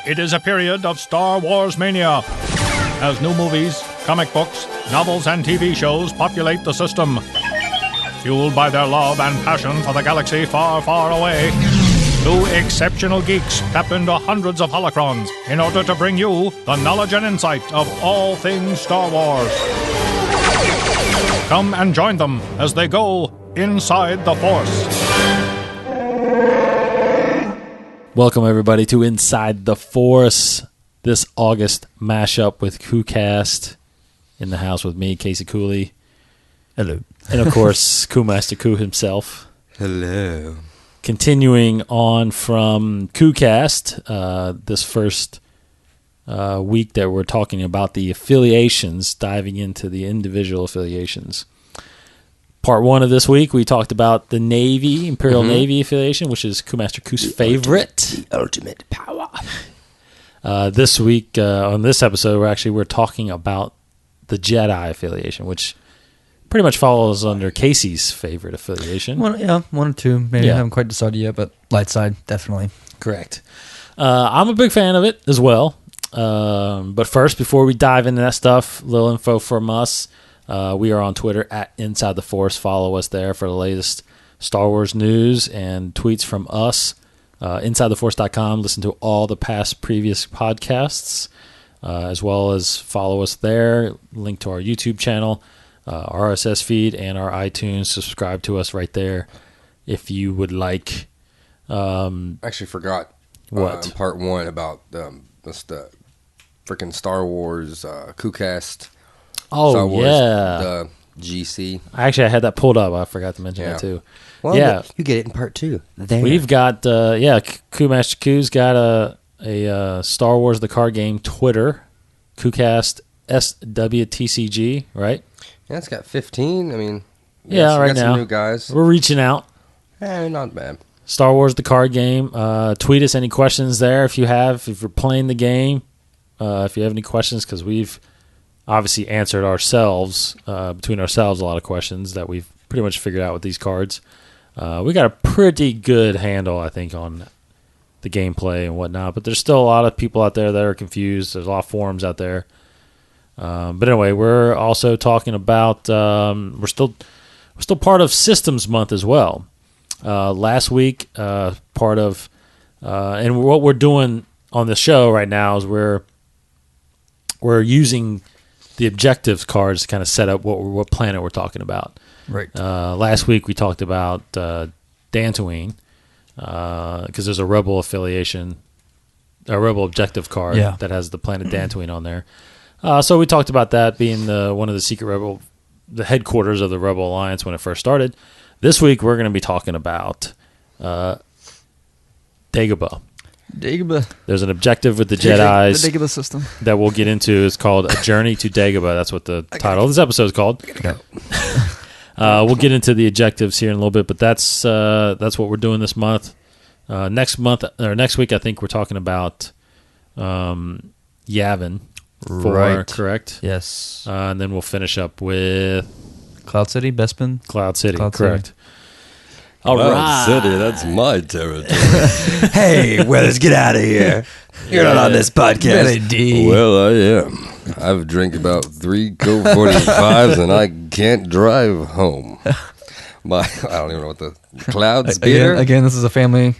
It is a period of Star Wars mania, as new movies, comic books, novels, and TV shows populate the system. Fueled by their love and passion for the galaxy far, far away, two exceptional geeks tap into hundreds of holocrons in order to bring you the knowledge and insight of all things Star Wars. Come and join them as they go inside the Force. Welcome, everybody, to Inside the Force, this August mashup with KooCast. In the house with me, Casey Cooley. Hello. And, of course, Master Koo himself. Hello. Continuing on from KooCast, this first week that we're talking about the affiliations, diving into the individual affiliations. Part one of this week, we talked about the Navy, Imperial Navy affiliation, which is Master Koo's favorite. The ultimate power. This week, on this episode, we're talking about the Jedi affiliation, which pretty much falls under Casey's favorite affiliation. One or two. Maybe I haven't quite decided yet, but light side, definitely. Correct. I'm a big fan of it as well. But first, before we dive into that stuff, a little info from us. We are on Twitter at Inside the Force. Follow us there for the latest Star Wars news and tweets from us. InsideTheForce.com. Listen to all the previous podcasts, as well as follow us there. Link to our YouTube channel, RSS feed, and our iTunes. Subscribe to us right there if you would like. Actually forgot what part one about the freaking Star Wars KooCast. Oh, Star Wars, yeah. The GC. I had that pulled up. I forgot to mention that too. Well, yeah. You get it in part two. There. We've got, Master Koo's got a Star Wars the card game Twitter, KooCast SWTCG, right? Yeah, it's got 15. I mean, right got now. some new guys. We're reaching out. Not bad. Star Wars the card game. Tweet us any questions there if you're playing the game. If you have any questions, because we've obviously answered ourselves, between ourselves, a lot of questions that we've pretty much figured out with these cards. We got a pretty good handle, I think, on the gameplay and whatnot, but there's still a lot of people out there that are confused. There's a lot of forums out there. But anyway, we're also talking about we're still part of Systems Month as well. Last week, part of and what we're doing on the show right now is we're using the objectives cards to kind of set up what planet we're talking about. Right. Last week we talked about Dantooine, because there's a Rebel affiliation, a Rebel objective card that has the planet Dantooine on there. So we talked about that being one of the secret Rebel, the headquarters of the Rebel Alliance when it first started. This week we're going to be talking about Dagobah. There's an objective with the Jedis the Dagobah system that we'll get into. It's called A Journey to Dagobah. That's what the title of this episode is called. We'll get into the objectives here in a little bit, but that's what we're doing this month. Next week, I think we're talking about Yavin 4, correct? Yes. And then we'll finish up with Cloud City, Bespin. Cloud City, correct. City. All right. City, that's my territory. Hey, let's get out of here. You're not on this podcast. Well, I am. I've drank about 3 Coke 45s and I can't drive home. I don't even know what the clouds beer. Again, this is a family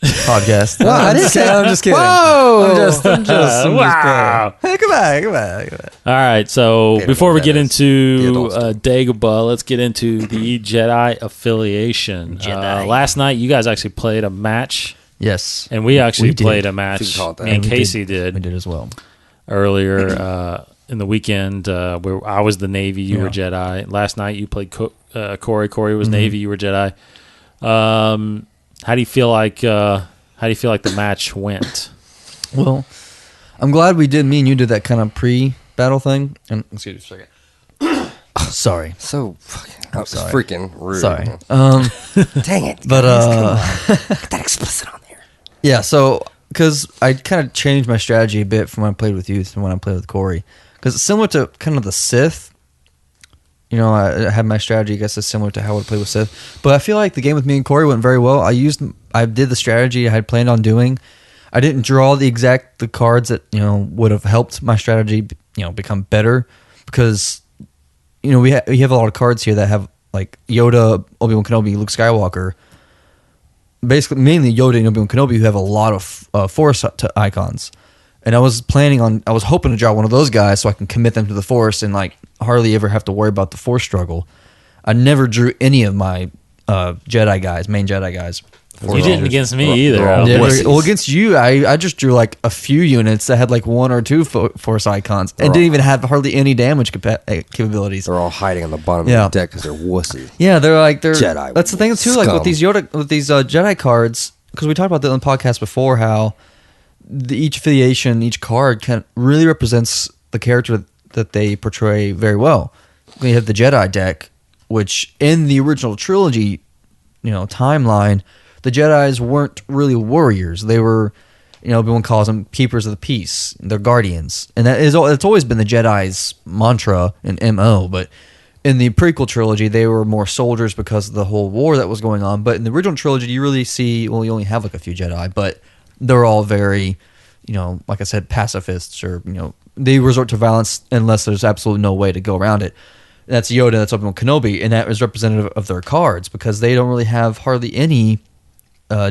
podcast. No, I'm just kidding. Whoa! I'm just Wow! Hey, come back. All right, so before we get into Adults. Dagobah, let's get into the Jedi affiliation. Last night, you guys actually played a match. Yes. And we actually did. played a match. Me and Casey did. We did as well. Earlier in the weekend, where I was the Navy, you were Jedi. Last night, you played Corey. Corey was Navy, you were Jedi. How do you feel like the match went? Well, I'm glad we did. Me and you did that kind of pre-battle thing. And excuse me for a second. Sorry. So fucking, that was sorry. freaking rude. Sorry. Dang it. But get that explicit on there. Yeah. So because I kind of changed my strategy a bit from when I played with you and when I played with Corey, because it's similar to kind of the Sith. You know, I had my strategy, I guess, is similar to how I would play with Sith. But I feel like the game with me and Corey went very well. I did the strategy I had planned on doing. I didn't draw the cards that would have helped my strategy become better, because we have a lot of cards here that have like Yoda, Obi-Wan Kenobi, Luke Skywalker. Basically, mainly Yoda and Obi-Wan Kenobi, who have a lot of Force icons. And I was hoping to draw one of those guys so I can commit them to the Force and like hardly ever have to worry about the Force struggle. I never drew any of my main Jedi guys. You didn't against me either. Well, against you, I just drew like a few units that had like 1 or 2 Force icons and didn't even have hardly any damage capabilities. They're all hiding on the bottom of the deck because they're wussy. Yeah, they're Jedi. That's the thing too. Like with these Jedi cards, because we talked about that on the podcast before, how each affiliation, each card really represents the character that they portray very well. We have the Jedi deck, which in the original trilogy, timeline, the Jedis weren't really warriors. They were, everyone calls them keepers of the peace. They're guardians. And it's always been the Jedi's mantra and MO. But in the prequel trilogy, they were more soldiers because of the whole war that was going on. But in the original trilogy, you really see, you only have like a few Jedi, but they're all very, like I said, pacifists, or, they resort to violence unless there's absolutely no way to go around it. That's Yoda, that's Obi-Wan Kenobi, and that is representative of their cards because they don't really have hardly any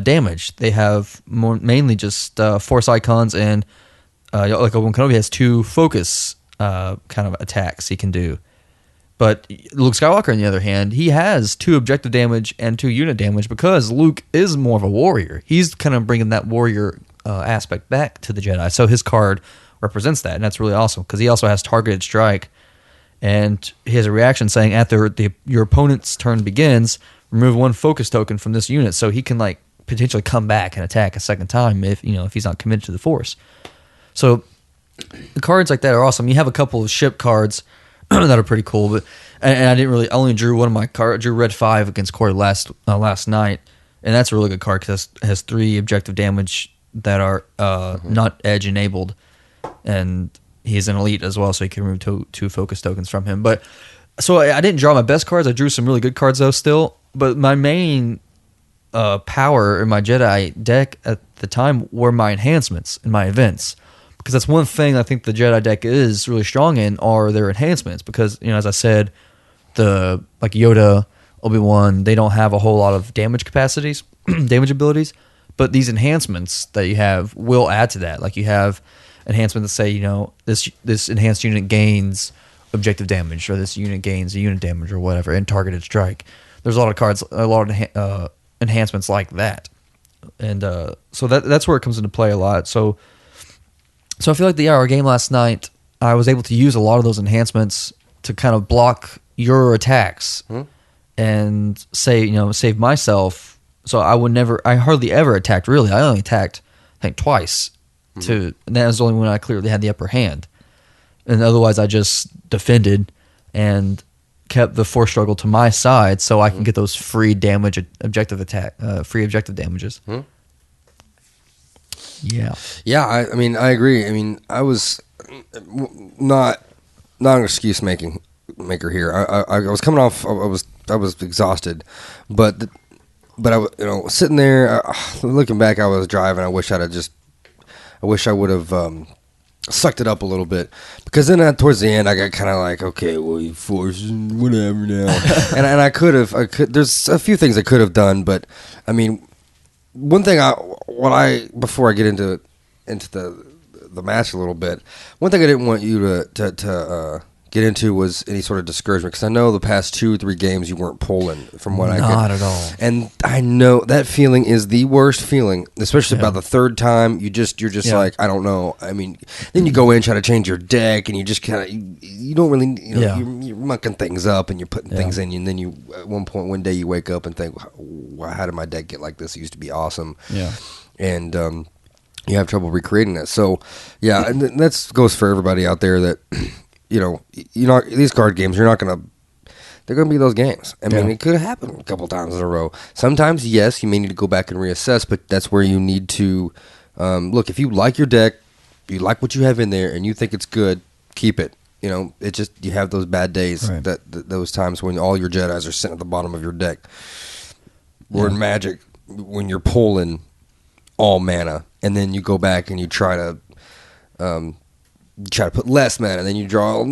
damage. They have mainly just Force icons, and like Obi-Wan Kenobi has 2 focus kind of attacks he can do. But Luke Skywalker, on the other hand, he has 2 objective damage and 2 unit damage because Luke is more of a warrior. He's kind of bringing that warrior aspect back to the Jedi. So his card represents that, and that's really awesome because he also has targeted strike. And he has a reaction saying, after your opponent's turn begins, remove 1 focus token from this unit, so he can like potentially come back and attack a second time if he's not committed to the Force. So the cards like that are awesome. You have a couple of ship cards that are pretty cool, but I I only drew one of my cards. Drew red 5 against Corey last night, and that's a really good card because it has 3 objective damage that are not edge enabled, and he's an elite as well, so you can remove 2 focus tokens from him. But so I didn't draw my best cards. I drew some really good cards though still. But my main power in my Jedi deck at the time were my enhancements and my events, because that's one thing I think the Jedi deck is really strong in are their enhancements. Because as I said, like Yoda, Obi-Wan, they don't have a whole lot of damage capacities, damage abilities. But these enhancements that you have will add to that. Like you have enhancements that say, this enhanced unit gains objective damage, or this unit gains a unit damage, or whatever, and targeted strike. There's a lot of cards, a lot of enhancements like that, and so that's where it comes into play a lot. So I feel like our game last night, I was able to use a lot of those enhancements to kind of block your attacks and save myself. So I hardly ever attacked, really. I only attacked, I think, twice. And that was only when I clearly had the upper hand. And otherwise, I just defended and kept the Force struggle to my side so I can get those free objective damages. Yeah. Yeah, I agree. I was not an excuse maker here. I was coming off, I was exhausted, but I was sitting there, looking back, I was driving. I wish I would have sucked it up a little bit, because then towards the end I got kind of like, okay, well, you Force, whatever now. and I could there's a few things I could have done, but one thing before I get into the match a little bit, one thing I didn't want you to get into was any sort of discouragement, because I know the past 2 or 3 games you weren't pulling from what not at all. And I know that feeling is the worst feeling, especially about the 3rd time. You're just like, I don't know. Then you go in, try to change your deck, and you just kind of you don't really you're mucking things up and you're putting things in, and then you at one day you wake up and think, how did my deck get like this? It used to be awesome. Yeah. And you have trouble recreating it. So yeah, and that goes for everybody out there that these card games, they're going to be those games. It could have happened a couple times in a row. Sometimes, yes, you may need to go back and reassess, but that's where you need to look. If you like your deck, you like what you have in there, and you think it's good, keep it. It just, you have those bad days, right. Those times when all your Jedis are sitting at the bottom of your deck. Or in Magic, when you're pulling all mana, and then you go back and you try to put less mana, and then you draw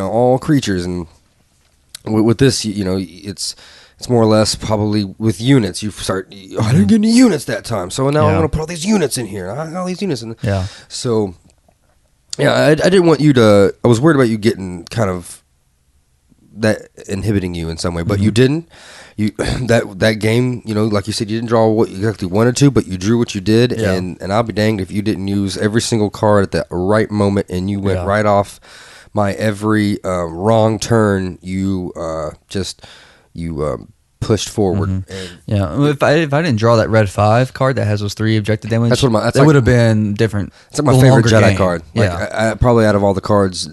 all creatures. And with this, it's more or less probably with units. You start, I didn't get any units that time, so now I'm going to put all these units in here. I got all these units in. Yeah. So, I didn't want you to. I was worried about you getting kind of that inhibiting you in some way, but you didn't. You that game, like you said, you didn't draw what you exactly wanted to, but you drew what you did, and I'll be danged if you didn't use every single card at that right moment, and you went right off my every wrong turn. You pushed forward. And if I didn't draw that red 5 card that has those 3 objective damage, that's it would have been different. It's like my favorite Jedi game. card. I probably out of all the cards,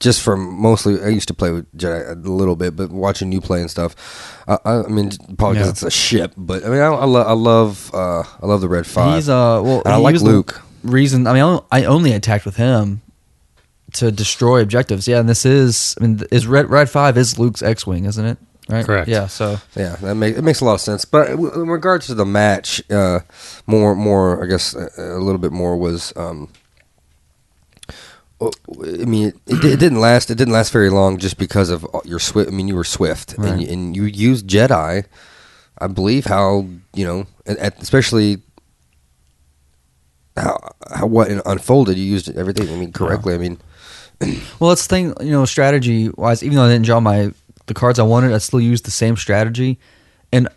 just from mostly, I used to play with Jedi a little bit, but watching you play and stuff, I mean, probably because it's a ship, but I mean, I love the red 5. He's and I like Luke. I only attacked with him to destroy objectives. Yeah, and is red 5 is Luke's X-wing, isn't it? Right. Correct. Yeah. So it makes a lot of sense. But in regards to the match, more I guess a little bit more was. It didn't last. It didn't last very long, just because of your swift. I mean, you were swift, right. and you used Jedi. I believe how especially how what unfolded. You used everything. I mean, correctly. I mean, well, that's the thing. Strategy wise, even though I didn't draw the cards I wanted, I still used the same strategy, and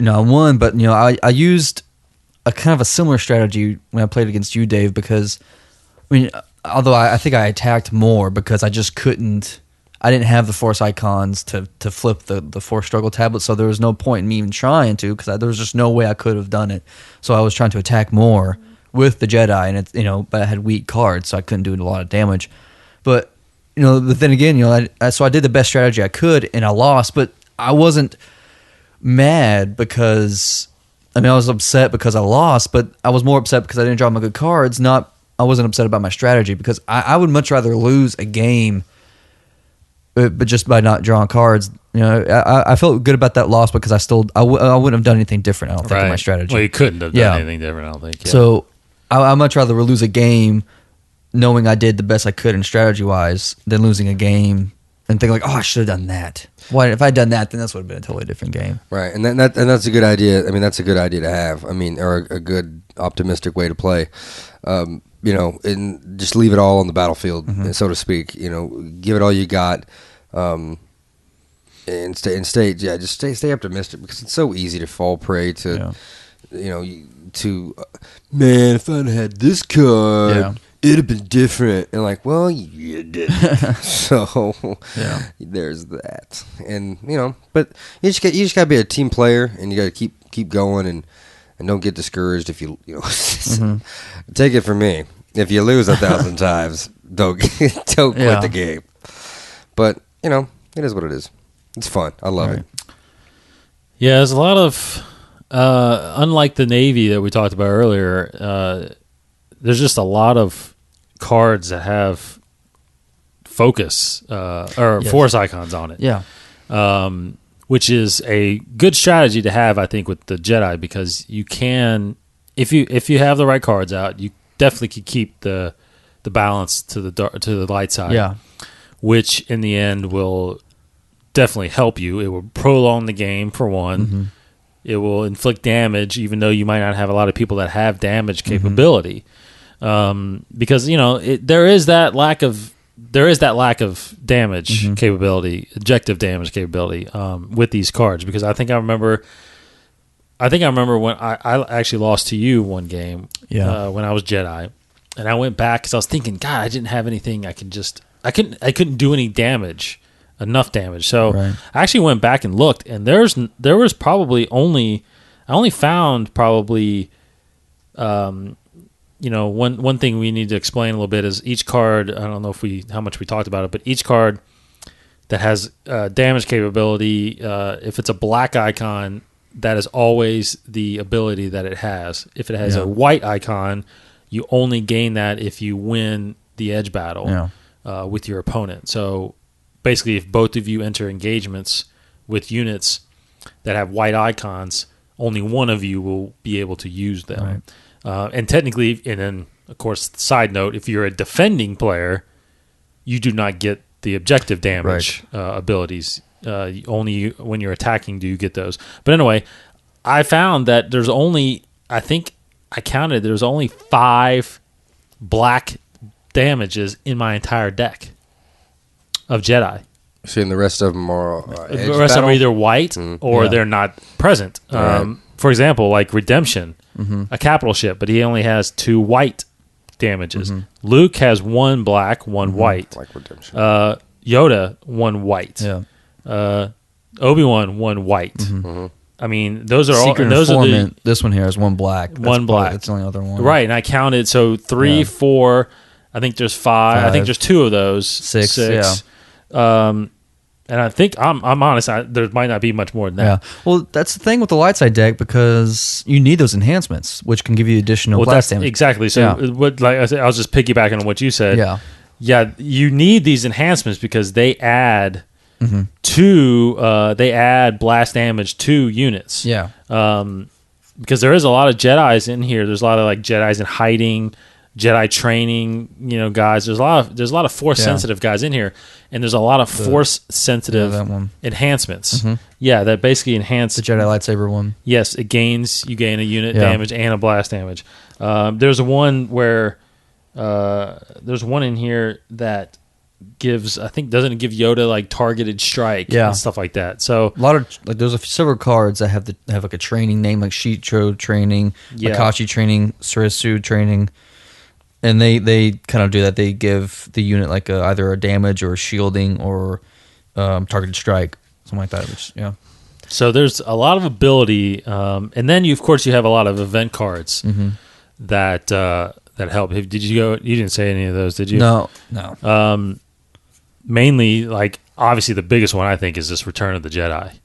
I won. But I used a kind of a similar strategy when I played against you, Dave, because although I think I attacked more because I just couldn't. I didn't have the Force icons to flip the Force struggle tablet, so there was no point in me even trying to, because there was just no way I could have done it. So I was trying to attack more with the Jedi, and but I had weak cards, so I couldn't do a lot of damage. But but then again, so I did the best strategy I could, and I lost. But I wasn't mad because I was upset because I lost, but I was more upset because I didn't draw my good cards. I wasn't upset about my strategy, because I would much rather lose a game, but just by not drawing cards. I felt good about that loss because I wouldn't have done anything different. I don't think in my strategy. Well, you couldn't have done anything different. I don't think. Yeah. So I much rather lose a game knowing I did the best I could in strategy-wise than losing a game and thinking I should have done that. Why? If I'd done that, then this would have been a totally different game. Right, and that's a good idea. I mean, that's a good idea to have. I mean, or a good optimistic way to play. And just leave it all on the battlefield, so to speak. Give it all you got, and stay optimistic, because it's so easy to fall prey to, man, if I'd had this card. Yeah. It'd have been different, and well, you didn't. So there's that, and but you just gotta be a team player, and you gotta keep going, and don't get discouraged if you take it from me. If you lose 1,000 times, don't quit the game. But it is what it is. It's fun. I love it. Yeah, there's a lot of unlike the Navy that we talked about earlier. There's just a lot of cards that have focus or force icons on it. Yeah. Which is a good strategy to have, I think, with the Jedi, because you can, if you have the right cards out, you definitely could keep the balance to the light side. Yeah. Which in the end will definitely help you. It will prolong the game, for one. Mm-hmm. It will inflict damage, even though you might not have a lot of people that have damage capability. Because there is that lack of damage capability, objective damage capability with these cards. Because I think I remember when I actually lost to you one game when I was Jedi, and I went back because I was thinking, God, I didn't have anything I couldn't do any damage, enough damage. So I actually went back and looked, and there was probably I only found probably one thing we need to explain a little bit is each card. I don't know how much we talked about it, but each card that has damage capability, if it's a black icon, that is always the ability that it has. If it has a white icon, you only gain that if you win the edge battle with your opponent. So basically, if both of you enter engagements with units that have white icons, only one of you will be able to use them. And technically, and then of course, side note: if you're a defending player, you do not get the objective damage abilities. Only when you're attacking do you get those. But anyway, I found that there's only, I think I counted, there's only 5 black damages in my entire deck of Jedi. Seeing the rest of them are The rest of them are either white or they're not present. Right. For example, like Redemption, a capital ship, but he only has 2 white damages. Luke has 1 black, 1 white. like Redemption. Yoda, 1 white. Yeah. Obi-Wan, 1 white. I mean, those are Secret all. Those Informant, are the, this one here is 1 black. One black. That's the only other one. right. And I counted 3, 4. I think there's 5. I think there's 2 of those. 6. And I think I'm honest. There might not be much more than that. Yeah. Well, that's the thing with the light side deck because you need those enhancements, which can give you additional blast damage. Exactly. So, what, like I said, I was just piggybacking on what you said. Yeah. Yeah. You need these enhancements because they add they add blast damage to units. Yeah. Because there is a lot of Jedis in here. There's a lot of like Jedis in hiding, Jedi training, guys. There's a lot of force sensitive guys in here, and there's a lot of force sensitive enhancements. Yeah, that basically enhance The Jedi lightsaber one. Yes, you gain a unit damage and a blast damage. There's one where there's one in here that gives, I think, doesn't it give Yoda like targeted strike and stuff like that. So A lot of there's several cards that have like a training name, like Shitro training, Makashi training, Surisu training, and they kind of do that. They give the unit like either a damage or a shielding or targeted strike, something like that. Which So there's a lot of ability, and then of course you have a lot of event cards that help. Did you go? You didn't say any of those, did you? No. Mainly, like obviously the biggest one I think is this Return of the Jedi.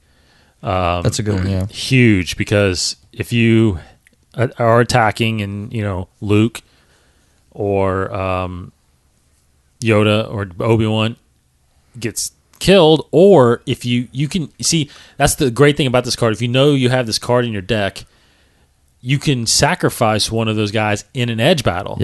That's a good one. Yeah. Huge, because if you are attacking and Luke or Yoda or Obi-Wan gets killed, or if you can see, that's the great thing about this card. If you have this card in your deck, you can sacrifice one of those guys in an edge battle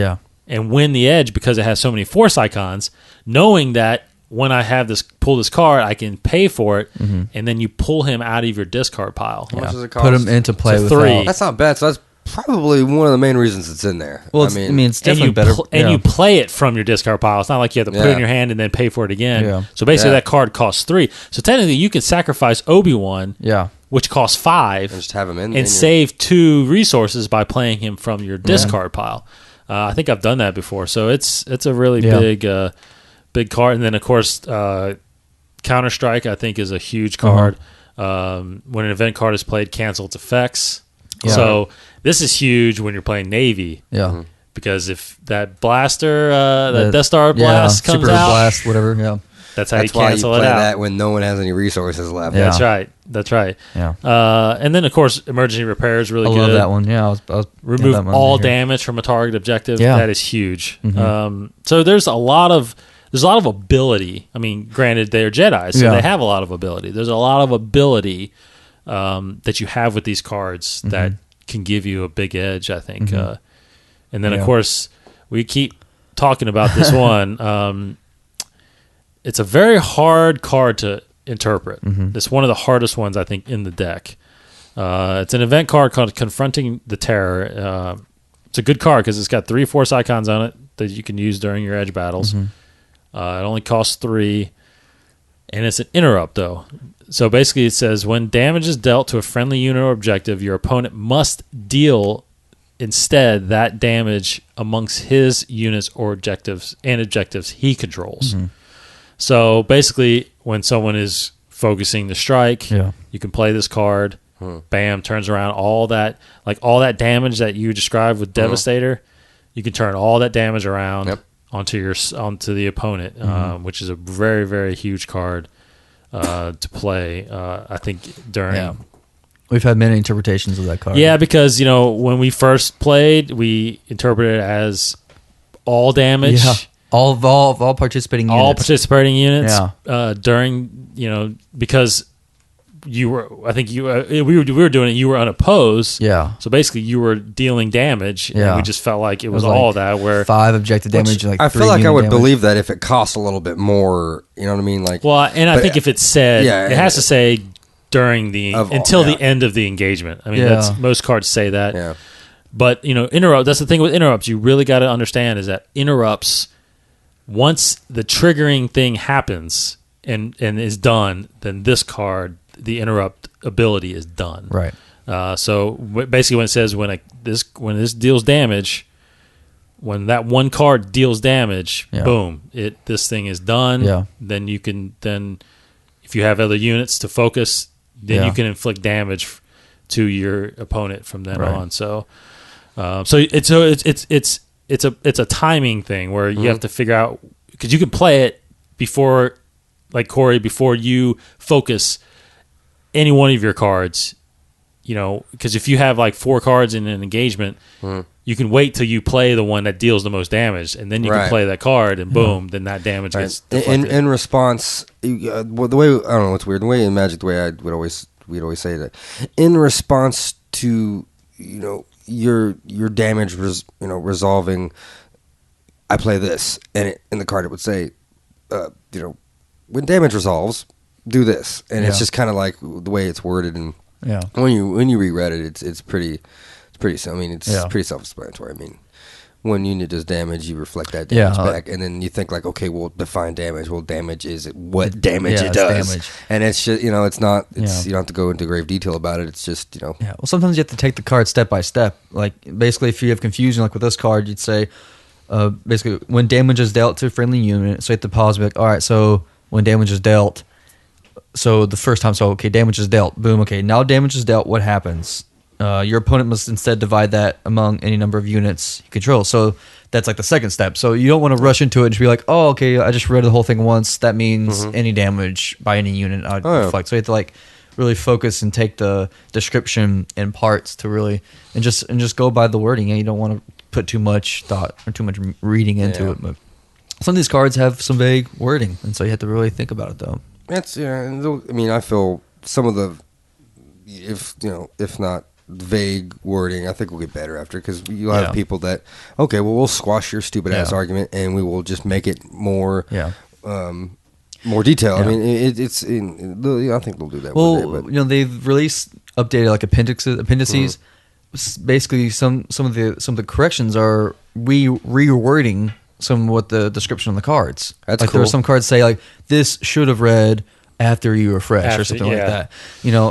and win the edge because it has so many force icons, knowing that when I have pull this card, I can pay for it, and then you pull him out of your discard pile. How much does it cost? Put him into play So with 3. That's not bad. So that's probably one of the main reasons it's in there. Well, it's definitely better. And you play it from your discard pile. It's not like you have to put it in your hand and then pay for it again. Yeah. So basically, that card costs 3. So technically, you can sacrifice Obi-Wan, which costs 5, and just have him in and save 2 resources by playing him from your discard pile. I think I've done that before. So it's a really big card. And then of course, Counter-Strike I think is a huge card. When an event card is played, cancel its effects. So this is huge when you're playing Navy. Yeah. Because if that blaster, that Death Star blast comes super out, blast, whatever. Yeah. that's how That's you why you cancel play it out. that when no one has any resources left. Yeah. That's right. Yeah. And then of course, emergency repair is really I good. love that one. Yeah. I was Remove that one all right here. damage from a target objective. Yeah. That is huge. So there's a lot of ability. I mean, granted, they're Jedi, so they have a lot of ability. There's a lot of ability that you have with these cards that can give you a big edge, I think. And then, of course, we keep talking about this one. It's a very hard card to interpret. It's one of the hardest ones, I think, in the deck. It's an event card called Confronting the Terror. It's a good card because it's got 3 force icons on it that you can use during your edge battles. It only costs 3, and it's an interrupt, though. So basically it says, when damage is dealt to a friendly unit or objective, your opponent must deal instead that damage amongst his units or objectives he controls. So basically, when someone is focusing the strike, you can play this card. Bam, turns around all that damage that you described with Devastator. You can turn all that damage around onto the opponent, which is a very, very huge card to play. I think during. We've had many interpretations of that card. Yeah, because when we first played, we interpreted it as all damage. Yeah. All participating units. All participating units. During because you were. I think we were doing it. You were unopposed. Yeah. So basically, you were dealing damage. Yeah. And we just felt like it was like all that. Where 5 objective damage. Like I 3 feel like I unit would damage. believe that if it costs a little bit more. You know what I mean? Like, well, and I think if it said, yeah, it has to say during the until the end of the engagement. I mean, that's most cards say that. Yeah. But interrupt. That's the thing with interrupts. You really got to understand is that interrupts. Once the triggering thing happens and is done, then this card, the interrupt ability, is done. Right. So basically, when it says when this deals damage, when that one card deals damage, boom, this thing is done. Yeah. Then you can if you have other units to focus, then you can inflict damage to your opponent from then on. So, it's a timing thing where you have to figure out, because you can play it before, like Corey, before you focus any one of your cards, because if you have like 4 cards in an engagement, you can wait till you play the one that deals the most damage, and then you can play that card, and boom, then that damage gets deflected. In response, the way, I don't know, it's weird. The way in Magic, the way we'd always say that, in response to your damage resolving, I play this, and in the card it would say, when damage resolves, do this, and it's just kind of like the way it's worded, and when you reread it, it's pretty. I mean, it's pretty self-explanatory. I mean, when unit does damage, you reflect that damage back, and then you think like, okay, we'll define damage. Well, damage is what damage it does, damage. And it's just it's not. It's you don't have to go into grave detail about it. It's just Yeah. Well, sometimes you have to take the card step by step. Like basically, if you have confusion, like with this card, you'd say, basically, when damage is dealt to a friendly unit, so you have to pause and be like, all right, so when damage is dealt, so the first time, so okay, damage is dealt, boom, okay, now damage is dealt, what happens? Your opponent must instead divide that among any number of units he controls. So that's like the second step. So you don't want to rush into it and just be like, oh, okay, I just read the whole thing once. That means any damage by any unit I'd reflect. So you have to like really focus and take the description in parts to really and just go by the wording. And you don't want to put too much thought or too much reading into it. But some of these cards have some vague wording, and so you have to really think about it though. That's I mean, I feel some of the if not vague wording, I think we'll get better after, because you'll have people that, okay, well, we'll squash your stupid ass argument and we will just make it more more detailed. I mean, it's I think they'll do that. Well, one day, but they've released updated like appendices. Basically, some of the corrections are rewording some of what the description on the cards. That's like cool. There are some cards say like this should have read after you refresh or something like that,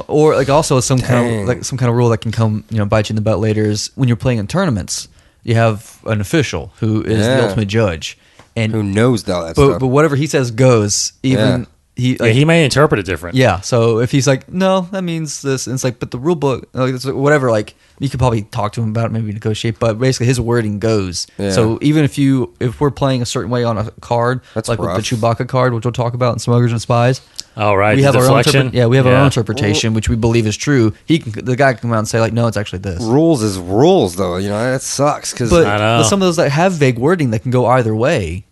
or like also some kind of rule that can come bite you in the butt later is when you're playing in tournaments, you have an official who is the ultimate judge and who knows that stuff. But whatever he says goes. Even he may interpret it different. Yeah, so if he's like, no, that means this, and it's like, but the rule book, whatever, like you could probably talk to him about it, maybe negotiate, but basically his wording goes. Yeah. So even if we're playing a certain way on a card, that's like rough. with the Chewbacca card, which we'll talk about in Smugglers and Spies. Oh right, we have our deflection. our own interpretation, which we believe is true. The guy can come out and say like, no, it's actually this. Rules is rules, though. That sucks because but some of those that have vague wording that can go either way,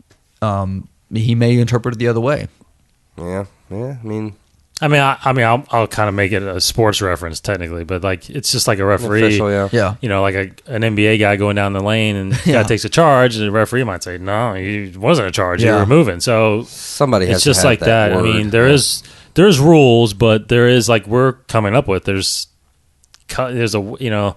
he may interpret it the other way. Yeah. I mean, I'll kind of make it a sports reference technically, but like it's just like a referee, official, like an NBA guy going down the lane and guy takes a charge, and the referee might say, "No, he wasn't a charge. You were moving." So somebody has it's just to have like that. word. I mean, there's rules, but there is like we're coming up with. There's a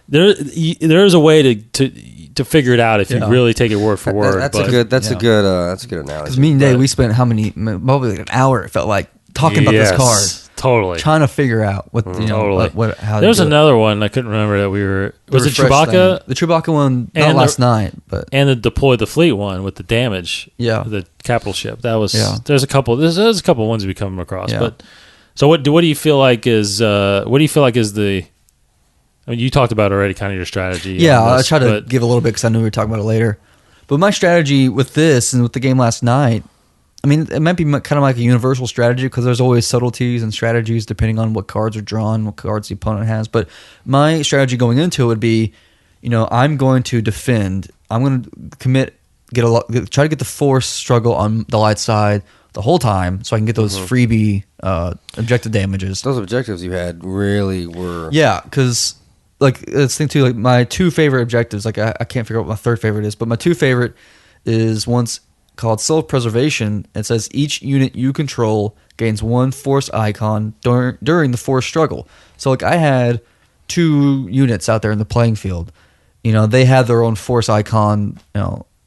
there is a way to figure it out if you really take it word for word. That's a good analogy. Because me and Dave, we spent probably like an hour. It felt like talking about this card, totally trying to figure out what how. There's another one I couldn't remember that we were. Was it Chewbacca? Thing. The Chewbacca one, not last night, but the deploy the fleet one with the damage. Yeah, the capital ship. That was. There's a couple. There's a couple ones we come across. Yeah. But so what do you feel like is the? I mean, you talked about already kind of your strategy. Yeah, I try to give a little bit because I knew we were talking about it later. But my strategy with this and with the game last night, I mean, it might be kind of like a universal strategy because there's always subtleties and strategies depending on what cards are drawn, what cards the opponent has. But my strategy going into it would be, I'm going to defend. I'm going to try to get the force struggle on the light side, the whole time, so I can get those freebie objective damages. Those objectives you had really were... Yeah, because like let's think too. Like my 2 favorite objectives. Like I can't figure out what my 3rd favorite is, but my 2 favorite is one's called self-preservation. It says each unit you control gains 1 force icon during the force struggle. So like I had 2 units out there in the playing field. They had their own force icon,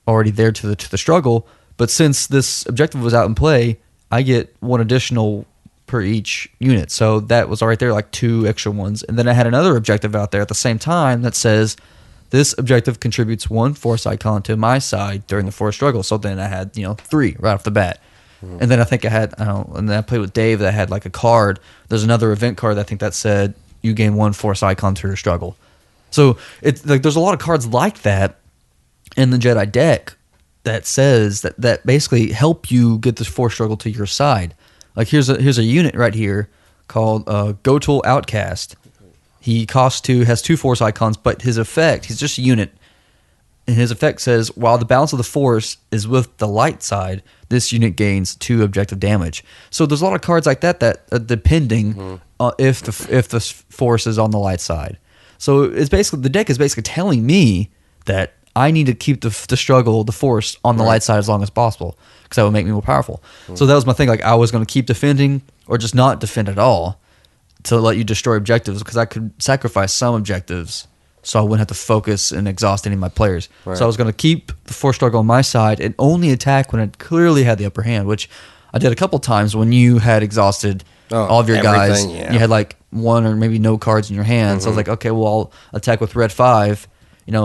already there to the struggle. But since this objective was out in play, I get 1 additional per each unit. So that was right there, like 2 extra ones. And then I had another objective out there at the same time that says this objective contributes 1 force icon to my side during the force struggle. So then I had 3 right off the bat. And then I think I had, and then I played with Dave that had like a card. There's another event card that I think that said you gain 1 force icon through your struggle. So it's like there's a lot of cards like that in the Jedi deck that says that basically help you get this force struggle to your side. Like here's a unit right here called Gotul Outcast. He costs 2, has 2 force icons, but his effect, he's just a unit, and his effect says while the balance of the force is with the light side, this unit gains 2 objective damage. So there's a lot of cards like that depending if the force is on the light side. So it's basically the deck is basically telling me that I need to keep the struggle, the force on the light side as long as possible because that would make me more powerful. So that was my thing. Like I was going to keep defending or just not defend at all to let you destroy objectives because I could sacrifice some objectives so I wouldn't have to focus and exhaust any of my players. Right. So I was going to keep the force struggle on my side and only attack when it clearly had the upper hand, which I did a couple times when you had exhausted all of your guys. Yeah. You had like 1 or maybe no cards in your hand. So I was like, okay, well, I'll attack with red 5.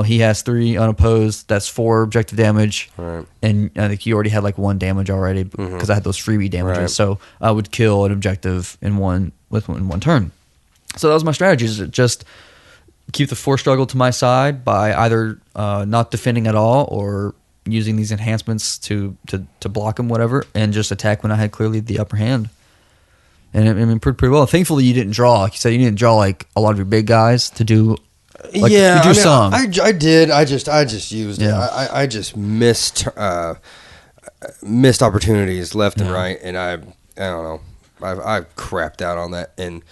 He has 3 unopposed. That's 4 objective damage. Right. And I think you already had like 1 damage already because I had those freebie damages. Right. So I would kill an objective in one turn. So that was my strategy, is just keep the force struggle to my side by either not defending at all or using these enhancements to block them, whatever, and just attack when I had clearly the upper hand. And it pretty well. Thankfully, you didn't draw. Like you said, you didn't draw like a lot of your big guys to do. Like, yeah, you drew some. I did. I just used it. I just missed opportunities left and right, and I don't know. I crapped out on that, and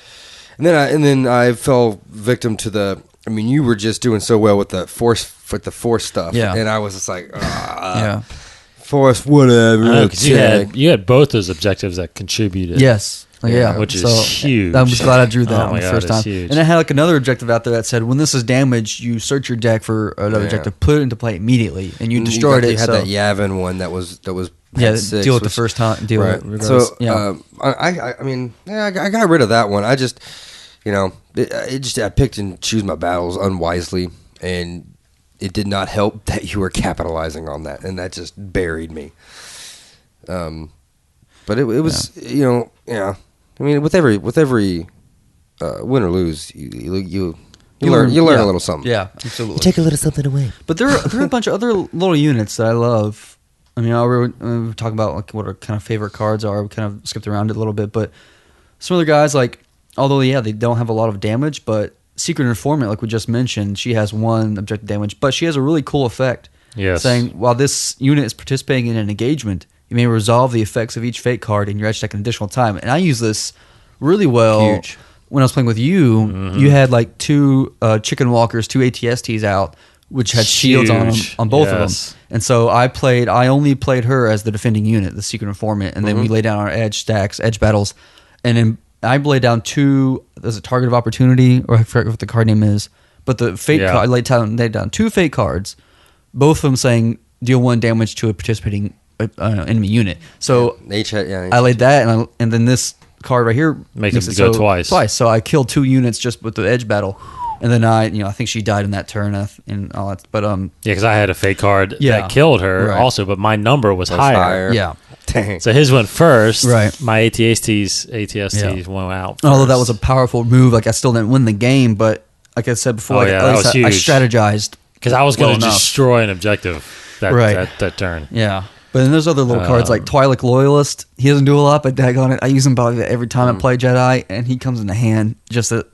then I fell victim to the. I mean, you were just doing so well with the force stuff, and I was just like, force whatever. Because you had both those objectives that contributed. Yes. Which is huge. I'm just glad I drew that on the first time. Huge. And I had like another objective out there that said, when this is damaged, you search your deck for another objective, put it into play immediately, and you destroyed it. You had that Yavin one that was deal with the first time. Deal with it regardless. So I got rid of that one. I just I picked and choose my battles unwisely, and it did not help that you were capitalizing on that, and that just buried me. But it was I mean, with every win or lose, you learn a little something. Yeah, absolutely. You take a little something away. But there are a bunch of other little units that I love. I mean, we talk about like what our kind of favorite cards are. We kind of skipped around it a little bit, but some other guys like, although they don't have a lot of damage, but Secret Informant, like we just mentioned, she has 1 objective damage, but she has a really cool effect. Yes. Saying while this unit is participating in an engagement, you may resolve the effects of each fate card in your edge deck an additional time. And I use this really well. Huge. When I was playing with you. You had like 2 chicken walkers, 2 ATSTs out, which had shields on both of them. And so I only played her as the defending unit, the Secret Informant, and then we laid down our edge stacks, edge battles, and then I laid down 2. There's a Target of Opportunity, or I forget what the card name is, but the fate card. I laid down 2 fate cards, both of them saying deal 1 damage to a participating enemy unit. So I laid that, and then this card right here makes it go twice. So I killed 2 units just with the edge battle, and then I think she died in that turn and all that. But because I had a fake card that killed her also, but my number was higher. Yeah. Dang. So his went first. Right. My ATSTs went out first. Although that was a powerful move, like I still didn't win the game, but like I said before, that was huge. I strategized because I was going to destroy an objective that turn. Yeah. But then there's other little cards like Twi'lek Loyalist. He doesn't do a lot, but daggone it, I use him probably every time I play Jedi, and he comes in the hand. Just a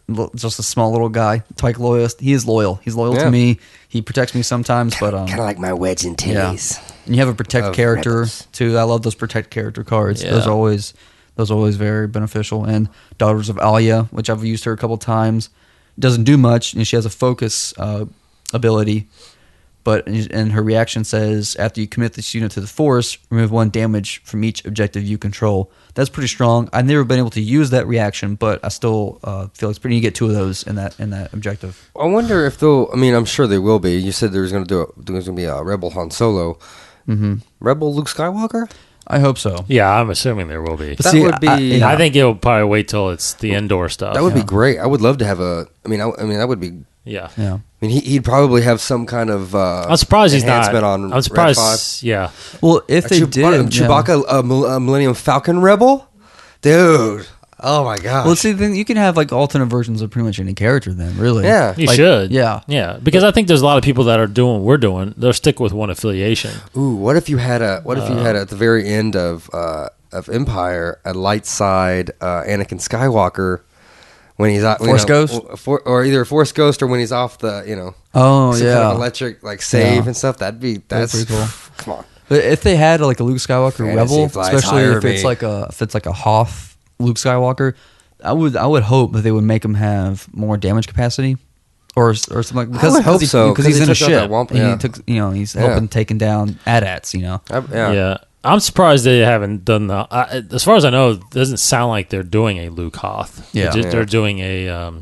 small little guy, Twi'lek Loyalist. He is loyal. He's loyal to me. He protects me sometimes, but kind of like my wedge and titties. And you have a protect Of character rebels. too. I love those protect character cards. Yeah. Those are always very beneficial. And Daughters of Alia, which I've used her a couple times, doesn't do much, and she has a focus ability. But and her reaction says, after you commit this unit to the force, remove 1 damage from each objective you control. That's pretty strong. I've never been able to use that reaction, but I still feel it's pretty. You get 2 of those in that objective. I wonder if they'll. I mean, I'm sure they will be. You said there's going to be a Rebel Han Solo, Rebel Luke Skywalker. I hope so. Yeah, I'm assuming there will be. But That see, would be. I think it'll probably wait till it's the indoor stuff. that would be great. I would love to have a. I mean, that would be. Yeah. Yeah. I mean, he'd probably have some kind of. I'm surprised he's not. enhancement on I'm surprised. Red 5. Yeah. Well, if they did, Chewbacca, a Millennium Falcon Rebel, dude. Oh my god. Well, see, then you can have like alternate versions of pretty much any character. Then, really, Yeah. You Like, should. yeah. Yeah. Because I think there's a lot of people that are doing what we're doing. They'll stick with one affiliation. Ooh, what if you had at the very end of Empire a light side Anakin Skywalker when he's out Force Ghost? or either a Force Ghost or when he's off the Oh some yeah. kind of electric save Yeah. and stuff. That's pretty cool. Come on. But if they had like a Luke Skywalker Fantasy Rebel, flies especially higher, if it's me. like a Hoth Luke Skywalker, I would hope that they would make him have more damage capacity, or something like would hope so, because 'cause he's he in a took out that ship. womp- And yeah. he took he's Yeah. helping taking down AT-ATs. Yeah. I'm surprised they haven't done the. As far as I know, it doesn't sound like they're doing a Luke Hoth. Yeah. They're doing a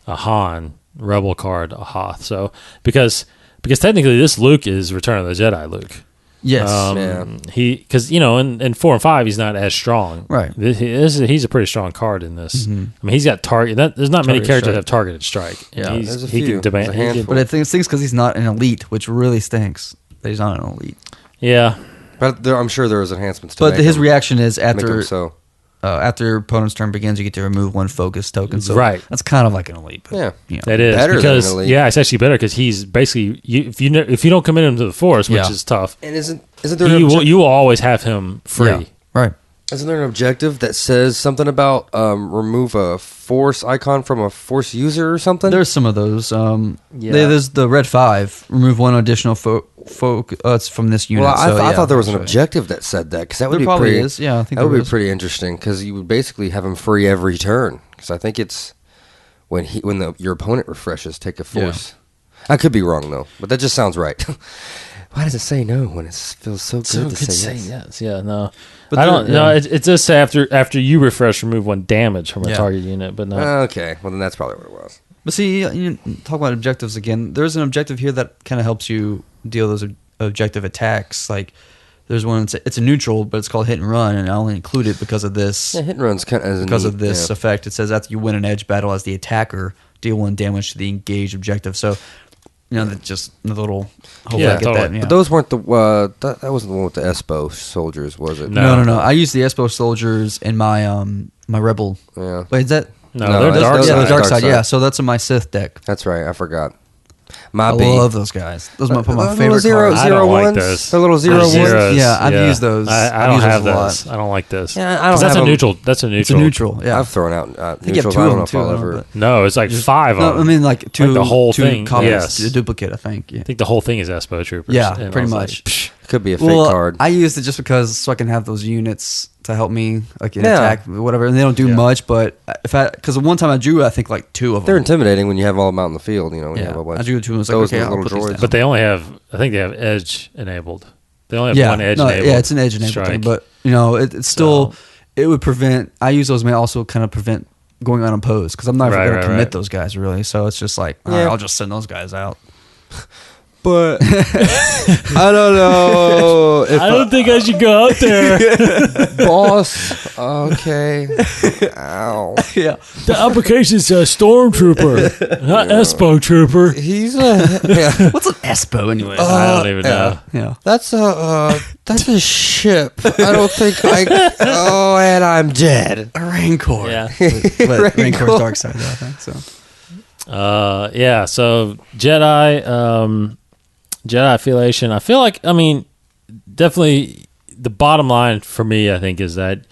Han Rebel card, a Hoth. So because technically this Luke is Return of the Jedi Luke. Yes. Yeah. Because in 4 and 5 he's not as strong. Right. He's a pretty strong card in this. I mean, he's got target. There's not many Targeted characters that strike. have targeted strike. And Yeah. There's a he few. can demand. There's a handful. But I think it's because he's not an elite, which really stinks that he's not an elite. Yeah. But I'm sure there is enhancements to But make his him- reaction is make after him so. after your opponent's turn begins, you get to remove 1 focus token. So Right. that's kind of like an elite. But, Yeah. That is Better than because an elite. it's actually better because he's basically if you don't commit him to the force, which Yeah. is tough. And isn't there an You will always have him free. Yeah. Right. isn't there an objective that says something about remove a force icon from a force user or something? There's some of those. There's the red 5. Remove 1 additional it's from this unit. Well, so, I thought there was an actually. objective that said that because that would There be probably pretty. is. Yeah, I think that would there be is. pretty interesting because you would basically have him free every turn. Because I think it's when your opponent refreshes, take a force. I could be wrong though, but that just sounds right. Why does it say no when it feels so good to say yes? yes. Yeah, no. But I don't. there- No, yeah. it does say after you refresh, remove 1 damage from a Yeah. target unit, but not. Okay, well then that's probably what it was. But see, you talk about objectives again. There's an objective here that kind of helps you deal those objective attacks. Like there's one. It's a neutral, but it's called hit and run, and I only include it because of this. Yeah, hit and run's kind of Because of this effect, it says after you win an edge battle as the attacker, deal 1 damage to the engaged objective. So, that's just a little. Hopefully Yeah, I get totally. that. Yeah. But those weren't the that wasn't the one with the Espo soldiers, was it? No. No. I use the Espo soldiers in my my rebel. Yeah, Wait, is that? No, No, they're that's- dark those Yeah, side. the dark Dark side. side. Yeah, so that's in my Sith deck. that's right. I forgot. I My B. love those guys. Those are my little favorite zero, cards. I zero don't like ones. those. The little zero The ones. zeros, Yeah, I've used those. I I've don't used have those a lot. those. I don't like this. Yeah, I don't 'Cause have that's a them. neutral. That's a neutral. It's a neutral. Yeah, I've thrown out I think you have neutrals. 2 I of don't know them if too. I'll I don't ever. know, but- No, it's like 5 of No, them. I mean like two. the whole two thing, copies, yes. a duplicate. I think. Yeah. I think the whole thing is Espo Troopers. Yeah, And I pretty was like, much. psh. Could be a fake Well, card. I used it just because so I can have those units to help me like in Yeah. attack whatever, and they don't do Yeah. much. But because one time I drew, I think like 2 of them. They're intimidating when you have all of them out in the field. When you have a bunch. I drew 2 and was like, those okay, little I'll put these droids. down. But they only have. I think they have edge enabled. They only have yeah, 1 edge no, enabled. yeah, it's an edge enabled strike. thing, but it's still it would prevent. I use those may also kind of prevent going unopposed because I'm not Right, going right, to commit right. those guys really. So it's just like all Yeah. right, I'll just send those guys out. But I don't know if I don't think I should go out there. boss. Okay. Ow. Yeah, The application says Stormtrooper, not Espo Trooper. He's yeah. what's an Espo anyway? I don't even know. yeah. That's a ship. I don't think I. Oh, and I'm dead. A Rancor. Yeah. But Rancor. Rancor's dark side, though, I think so. Yeah. So Jedi affiliation. I feel like. I mean, definitely the bottom line for me, I think, is that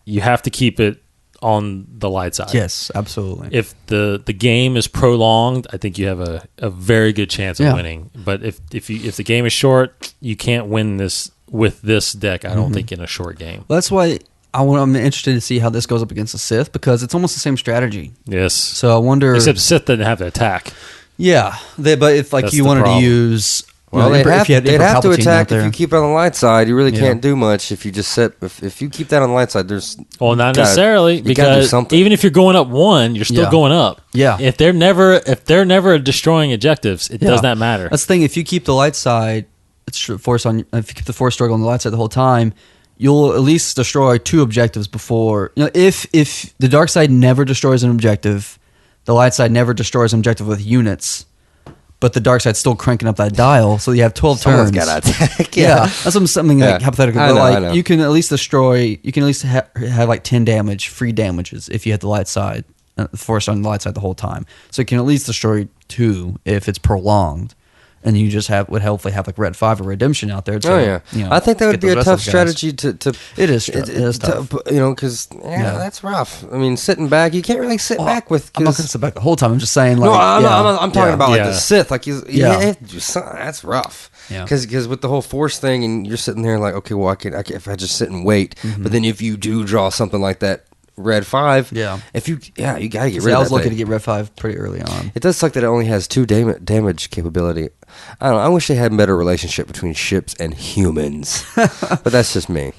you have to keep it on the light side. Yes, absolutely. If the game is prolonged, I think you have a very good chance of winning. But if the game is short, you can't win this with this deck. I don't think in a short game. Well, that's why I'm interested to see how this goes up against the Sith, because it's almost the same strategy. Yes. So I wonder. Except Sith didn't have to attack. Yeah, but if That's you the wanted problem. to use. Well, they'd have to attack if you keep it on the light side. You really Yeah. can't do much if you just sit. If you keep that on the light side, there's Not gotta- necessarily, you gotta do because something. even if you're going up one, you're still Yeah. going up. Yeah. If they're never destroying objectives, it does not matter. That's the thing. If you keep the light side, if you keep the force struggle on the light side the whole time, you'll at least destroy 2 objectives before. If the dark side never destroys an objective, the light side never destroys an objective with units. But the dark side's still cranking up that dial, so you have 12 Someone's turns. got to attack. Yeah, that's something like Yeah. hypothetical. I But know, I like know. you can at least destroy. You can at least have like 10 free damages if you hit the light side, force on the light side the whole time. So you can at least destroy 2 if it's prolonged, and you just would hopefully have like Red 5 or Redemption out there. To, I think that would get be those a rest tough of the guys. strategy to. It is tough. Because that's rough. I mean, sitting back, you can't really sit back with. I'm not going to sit back the whole time. I'm just saying. Like, No, I'm talking about like Yeah. the Sith. Like you Yeah. have to do something. That's rough. Yeah. Because with the whole force thing, and you're sitting there like, okay, well, I can if I just sit and wait. Mm-hmm. But then if you do draw something like that, Red 5. Yeah. You gotta get rid See, of I that was lucky thing. to get Red 5 pretty early on. It does suck that it only has 2 damage capability. I don't know. I wish they had a better relationship between ships and humans. But that's just me.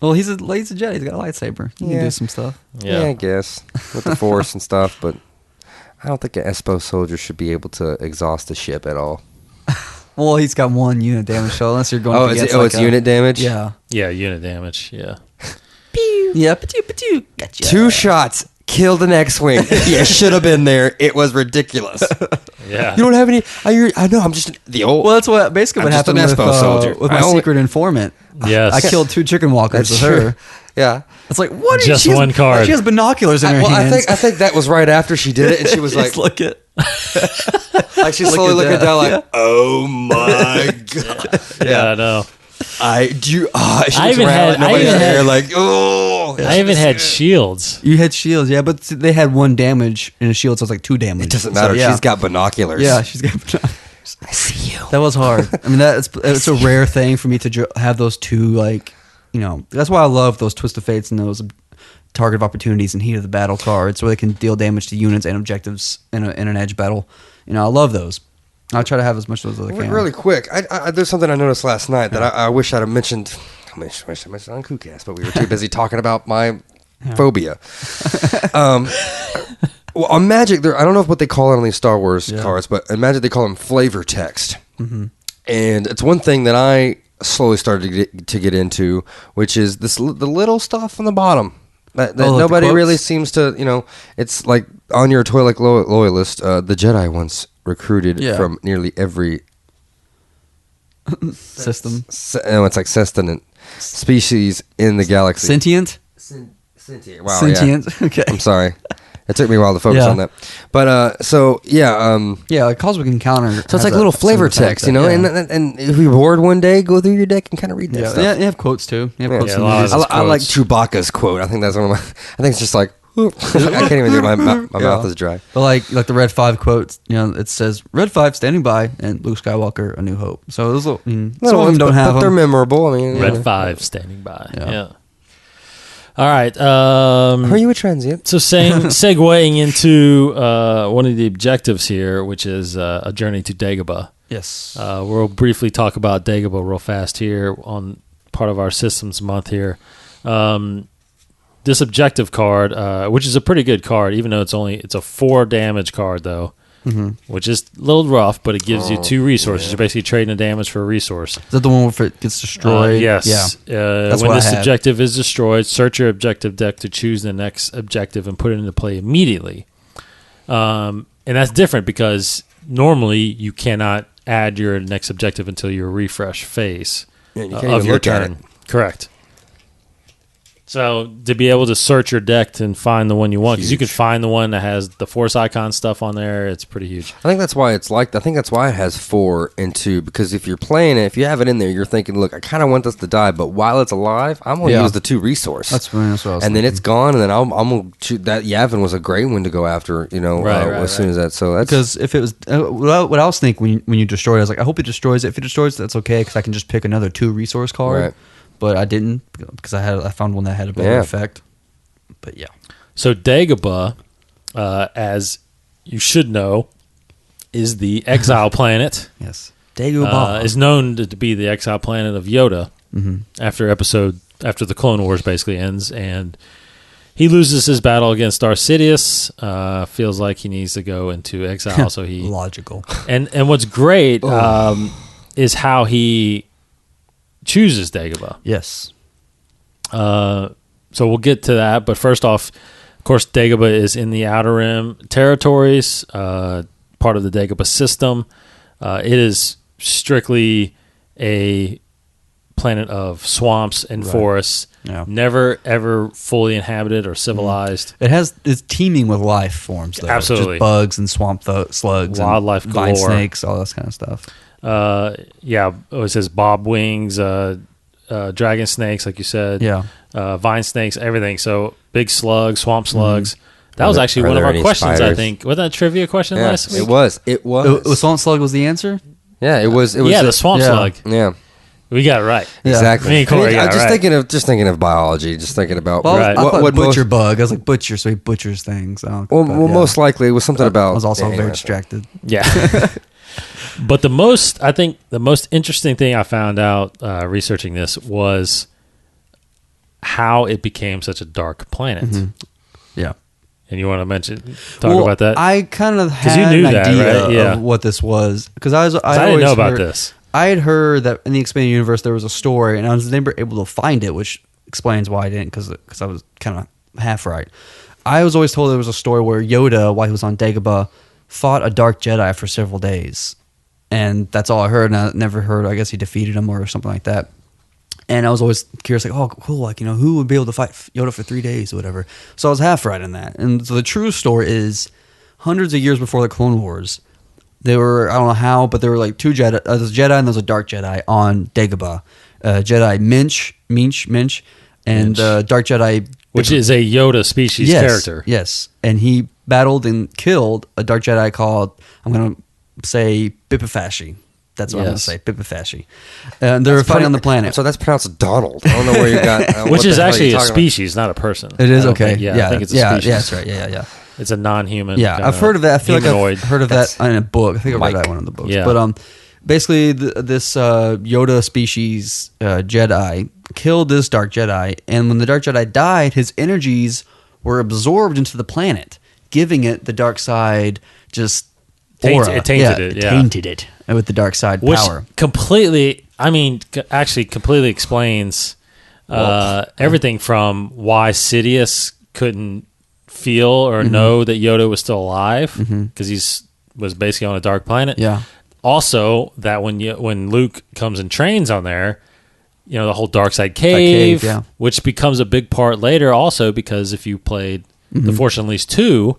Well, he's a Jedi. He's got a lightsaber. He can Yeah. do some stuff. Yeah, I guess. With the force and stuff. But I don't think an Espo soldier should be able to exhaust the ship at all. Well, he's got 1 unit damage, so unless you're going Oh, up against it's unit damage? Yeah. Yeah, unit damage. Yeah. Yeah, patoo. Gotcha. 2 shots. Killed an X-wing. You should have been there. It was ridiculous. Yeah. You don't have any. I know. I'm just the old. Well, that's basically I'm what just happened an with, Espo soldier. with I my only- secret informant. Yes. I killed 2 chicken walkers That's with true. her. Yeah. It's like, what? Just she has- one card. She has binoculars in her hands. I think that was right after she did it, and she was like, Just look at. like she's slowly Look looking at that. down, like, Yeah. oh my god. Yeah, I know. I do. She I looks even around, had- I nobody's even there, had- like, oh. I even had shields. You had shields, yeah, but they had 1 damage in a shield, so it's like 2 damage. It doesn't matter. So, yeah. She's got binoculars. Yeah, she's got. I see you. That was hard. I mean, it's a rare thing for me to have those 2, like, that's why I love those Twist of Fates and those Target of Opportunities and Heat of the Battle cards, where they can deal damage to units and objectives in an edge battle. I love those. I try to have as much of those as I can. Really quick, there's something I noticed last night that I wish I'd have mentioned. I wish I mentioned on Kookcast, but we were too busy talking about my phobia. Well, on Magic, I don't know what they call it on these Star Wars cards, but in Magic they call them flavor text. Mm-hmm. And it's one thing that I slowly started to get into, which is the little stuff on the bottom. That like nobody the really quotes? seems to, it's like on your Toy Loyalist, the Jedi once recruited from nearly every System. it's like sentient species in the galaxy. Sentient? Sentient. Wow. Sentient. Yeah. Okay. I'm sorry. It took me a while to focus Yeah. on that. But Yeah, like Cosmic Encounter. so it's like little flavor text, Yeah. and if you're bored one day, go through your deck and kind of read that Yeah, stuff. yeah, you have quotes too. You have quotes Yeah, in a lot movies. of I like quotes. Chewbacca's quote. I think that's one of my. I think it's just like I can't even do it. My mouth is dry. But like the Red 5 quotes, it says Red 5 standing by and Luke Skywalker, A New Hope. So those some of them don't have but they're them. memorable. I mean, Red 5 standing by. Yeah. Yeah. All right. Are you a transient? So segueing into one of the objectives here, which is a journey to Dagobah. Yes. We'll briefly talk about Dagobah real fast here on part of our systems month here. This objective card, which is a pretty good card, even though it's a 4 damage card though, which is a little rough, but it gives you 2 resources. You're basically trading the damage for a resource. Is that the one where it gets destroyed? Yes. Yeah. When what I this had. objective is destroyed, search your objective deck to choose the next objective and put it into play immediately. And that's different because normally you cannot add your next objective until your refresh phase Yeah, you can't of even your look at turn. Correct. So to be able to search your deck and find the one you want, because you can find the one that has the Force icon stuff on there, it's pretty huge. I think that's why I think that's why it has 4 and 2, because if you're playing it, if you have it in there, you're thinking, look, I kind of want this to die, but while it's alive, I'm going to use the 2 resource. That's what I was thinking. Then it's gone, and then I'm going to shoot that. Yavin was a great one to go after, as soon as that. So that's because if it was what I was thinking when you destroy it, I was like, I hope it destroys it. If it destroys it, that's okay, because I can just pick another 2 resource card. Right. But I didn't, because I found one that had a better effect. But yeah. So Dagobah, as you should know, is the exile planet. Yes. Dagobah is known to be the exile planet of Yoda. After the Clone Wars basically ends, and he loses his battle against Darth Sidious. Feels like he needs to go into exile. So he logical. And what's great is how he chooses Dagobah. Yes. So we'll get to that, but first off, of course, Dagobah is in the Outer Rim territories, part of the Dagobah system. It is strictly a planet of swamps and forests. Yeah. Never ever fully inhabited or civilized. It's teeming with life forms, though. Absolutely. Just bugs and swamp slugs, wildlife and vine galore. snakes, all that kind of stuff. It says bob wings, dragon snakes, like you said. Yeah. Vine snakes, everything. So big slugs, swamp slugs. That was actually one of our questions, spiders? I think. Wasn't that a trivia question last week? It was. Swamp slug was the answer? Yeah, it was. The swamp slug. Yeah. We got it right. Yeah. Exactly. Me and Corey got I'm just right. thinking of biology, just thinking about Well, Right. I thought what butcher bug. I was like, butcher, so he butchers things. most likely it was something about. I was also anyway. very distracted. Yeah. But the most interesting thing I found out researching this was how it became such a dark planet. Yeah. And you want to talk about that? I kind of had you knew an that, idea right? Yeah. of what this was, because I didn't always know about heard- this. I had heard that in the expanded universe there was a story, and I was never able to find it, which explains why I didn't, because I was kind of half right. I was always told there was a story where Yoda, while he was on Dagobah, fought a dark Jedi for several days, and that's all I heard. And I never heard, I guess he defeated him or something like that. And I was always curious, like, oh, cool, like, who would be able to fight Yoda for 3 days or whatever. So I was half right in that. And so the true story is, hundreds of years before the Clone Wars, there were, I don't know how, but there were like 2 Jedi. There's a Jedi and there's a dark Jedi on Dagobah. Jedi Minch, and dark Jedi, Which is a Yoda species character. Yes, and he battled and killed a dark Jedi called, I'm going to say, Bipifashi. That's what I'm going to say, Bipifashi. And they were fighting on the planet. So that's pronounced Donald. I don't know where you got. Which is actually a species, not a person. It is, I don't okay. think- I think it's a species. Yeah, that's right. Yeah. It's a non-human. Yeah, I've heard of that. I feel humanoid. like I've heard of that in a book. I think I read that one in the books. Yeah. But basically, this Yoda species Jedi killed this dark Jedi, and when the dark Jedi died, his energies were absorbed into the planet, giving it the dark side aura. It tainted it. Tainted it with the dark side Which power. completely explains everything from why Sidious couldn't feel or know that Yoda was still alive, because was basically on a dark planet. Yeah. Also, that when Luke comes and trains on there, the whole dark side cave, which becomes a big part later. Also, because if you played The Force Unleashed 2,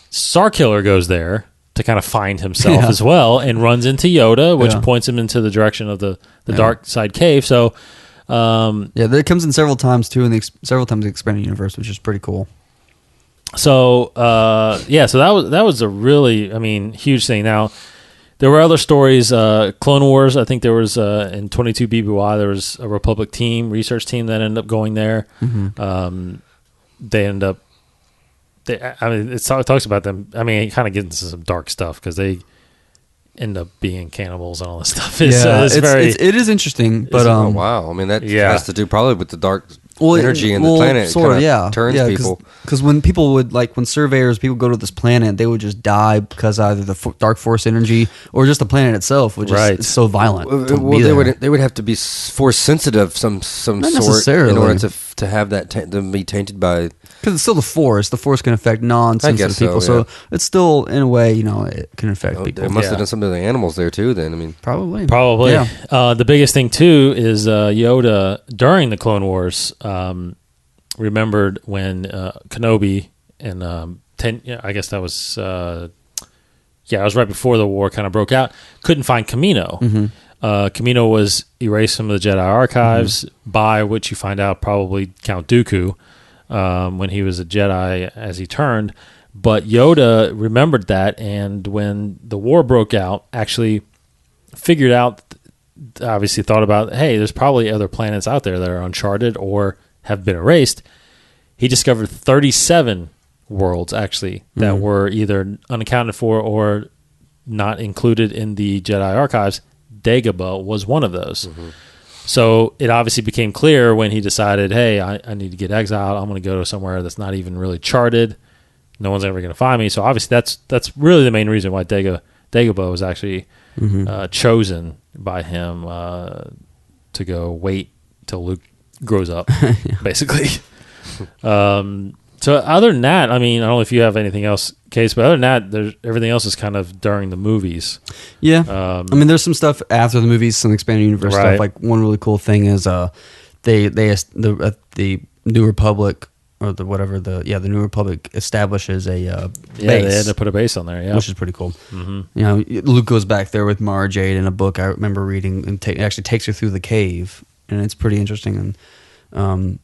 Starkiller goes there to kind of find himself as well, and runs into Yoda, which points him into the direction of the dark side cave. So, that comes in several times too, in several times in the expanded universe, which is pretty cool. So so that was a really, huge thing. Now, there were other stories. Clone Wars, I think there was in 22 BBY, there was a Republic research team that ended up going there. They end up. It talks about them. It kind of gets into some dark stuff because they end up being cannibals and all this stuff. It is interesting, but oh wow, that has to do probably with the dark energy in the planet. Sort of, turns people. Because when people would when surveyors, people go to this planet, they would just die because either the dark force energy or just the planet itself would just it's so violent. They would have to be force sensitive, some Not sort necessarily. in order to have that to be tainted by? Because it's still the Force. The Force can affect non-sensitive people, so, so it's still, in a way, it can affect people. It must have done something to the animals there too. Then I mean, Probably. Yeah. The biggest thing too is Yoda during the Clone Wars remembered when Kenobi and I guess that was it was right before the war kind of broke out. Couldn't find Kamino. Mm-hmm. Kamino was erased from the Jedi archives by which you find out probably Count Dooku when he was a Jedi as he turned. But Yoda remembered that, and when the war broke out, actually figured out, obviously thought about, hey, there's probably other planets out there that are uncharted or have been erased. He discovered 37 worlds, actually, that were either unaccounted for or not included in the Jedi archives. Dagobah was one of those. So it obviously became clear when he decided, hey, I need to get exiled. I'm going to go to somewhere that's not even really charted. No one's ever going to find me. So obviously that's really the main reason why Dagobah was actually chosen by him to go wait till Luke grows up, basically. So other than that, I mean, I don't know if you have anything else, Case, but other than that, everything else is kind of during the movies. Yeah. I mean, there's some stuff after the movies, some expanded universe stuff. Like one really cool thing is the New Republic or the New Republic establishes a base. Yeah, they had to put a base on there, which is pretty cool. Luke goes back there with Mara Jade in a book I remember reading, and it actually takes her through the cave, and it's pretty interesting. And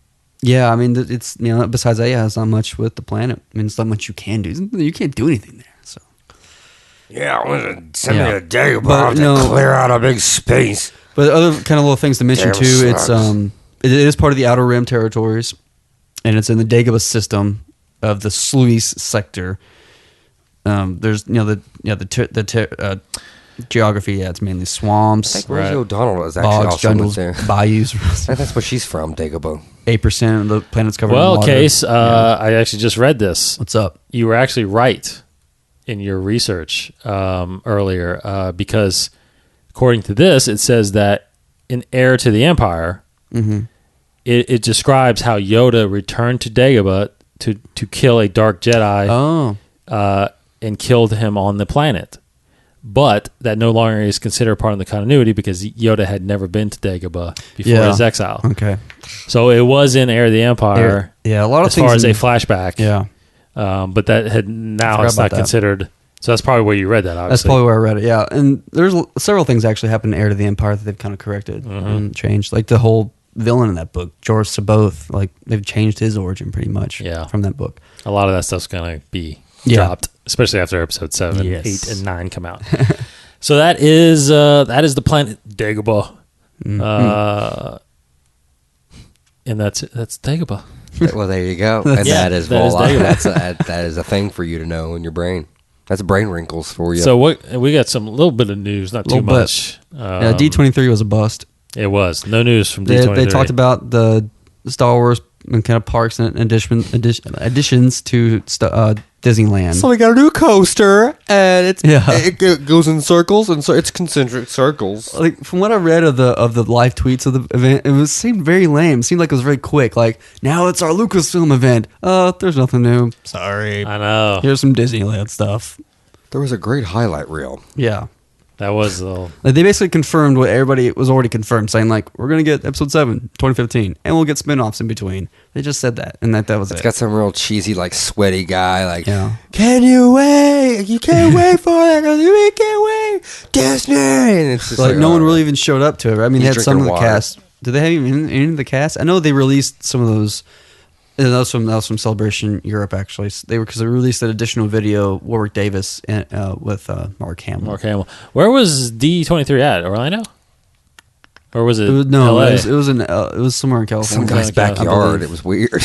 yeah, I mean, it's besides that, it's not much with the planet. I mean, it's not much you can do. You can't do anything there. So yeah, I want to send me a Dagobah to clear out a big space. But other kind of little things to mention too. It's it is part of the Outer Rim territories, and it's in the Dagobah system of the Sluice sector. There's the geography. Yeah, it's mainly swamps. I think Rosie O'Donnell is actually bogs, also jungles, there. bayous. I think that's where she's from, Dagobah. 8% of the planet's covered in Well, water. Case, I actually just read this. What's up? You were actually right in your research earlier because according to this, it says that in Heir to the Empire, it describes how Yoda returned to Dagobah to kill a Dark Jedi and killed him on the planet. But that no longer is considered part of the continuity because Yoda had never been to Dagobah before his exile. Okay. So it was in Heir of the Empire. A lot of as things far as a flashback. Yeah. But that had now it's not considered. So that's probably where you read that, obviously. That's probably where I read it, yeah. And there's several things actually happened in Heir to the Empire that they've kind of corrected and changed. Like the whole villain in that book, George Saboth, like they've changed his origin pretty much from that book. A lot of that stuff's going to be dropped, especially after episode 7, 8, and 9 come out. So that is the planet Dagobah. And that's Dagobah. Well, there you go. And that is a thing for you to know in your brain. That's brain wrinkles for you. So we got some little bit of news, not too much. D23 was a bust. It was no news from D23. They talked about the Star Wars and kind of parks and additions to Disneyland. So we got a new coaster, and it goes in circles, and so it's concentric circles. Like from what I read of the live tweets of the event, it seemed very lame. It seemed like it was very quick. Like now it's our Lucasfilm event. There's nothing new. Sorry, I know. Here's some Disneyland stuff. There was a great highlight reel. Yeah. That was like they basically confirmed what everybody was already confirmed, saying like we're gonna get episode 7, 2015, and we'll get spin-offs in between. They just said that, and that was it. It's got some real cheesy, like sweaty guy, like, can you wait? You can't wait for that. We can't wait, Disney. And it's just like no one really even showed up to it. Right? I mean, they had some of the cast. Did they have even any of the cast? I know they released some of those. And that was from Celebration Europe, actually. Because they released an additional video, Warwick Davis with Mark Hamill. Where was D23 at? Orlando? Or was it? LA? It was somewhere in California. Some guy's backyard. It was weird.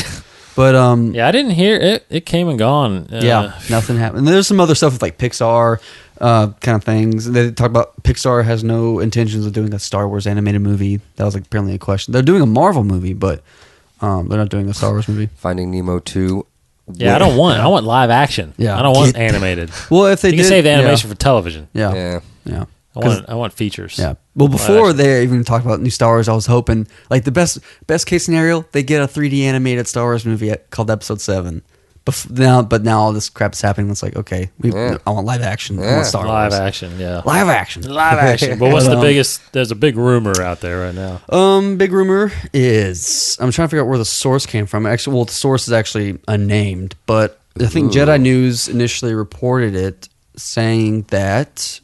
But I didn't hear it. It came and gone. Nothing happened. And there's some other stuff with like Pixar kind of things. They talk about Pixar has no intentions of doing a Star Wars animated movie. That was like apparently a question. They're doing a Marvel movie, but. They're not doing a Star Wars movie. Finding Nemo 2. Yeah, I want live action. Yeah. I don't want animated. Well, if they can save the animation for television. Yeah. I want features. Yeah. Well, before they even talked about new Star Wars, I was hoping like the best case scenario, they get a 3D animated Star Wars movie called Episode 7. But now all this crap's happening. It's like, okay, I want live action. I want Star Wars. Live action, yeah. Live action. But what's the biggest? There's a big rumor out there right now. Big rumor is I'm trying to figure out where the source came from. Actually, well, the source is actually unnamed, but I think Jedi News initially reported it, saying that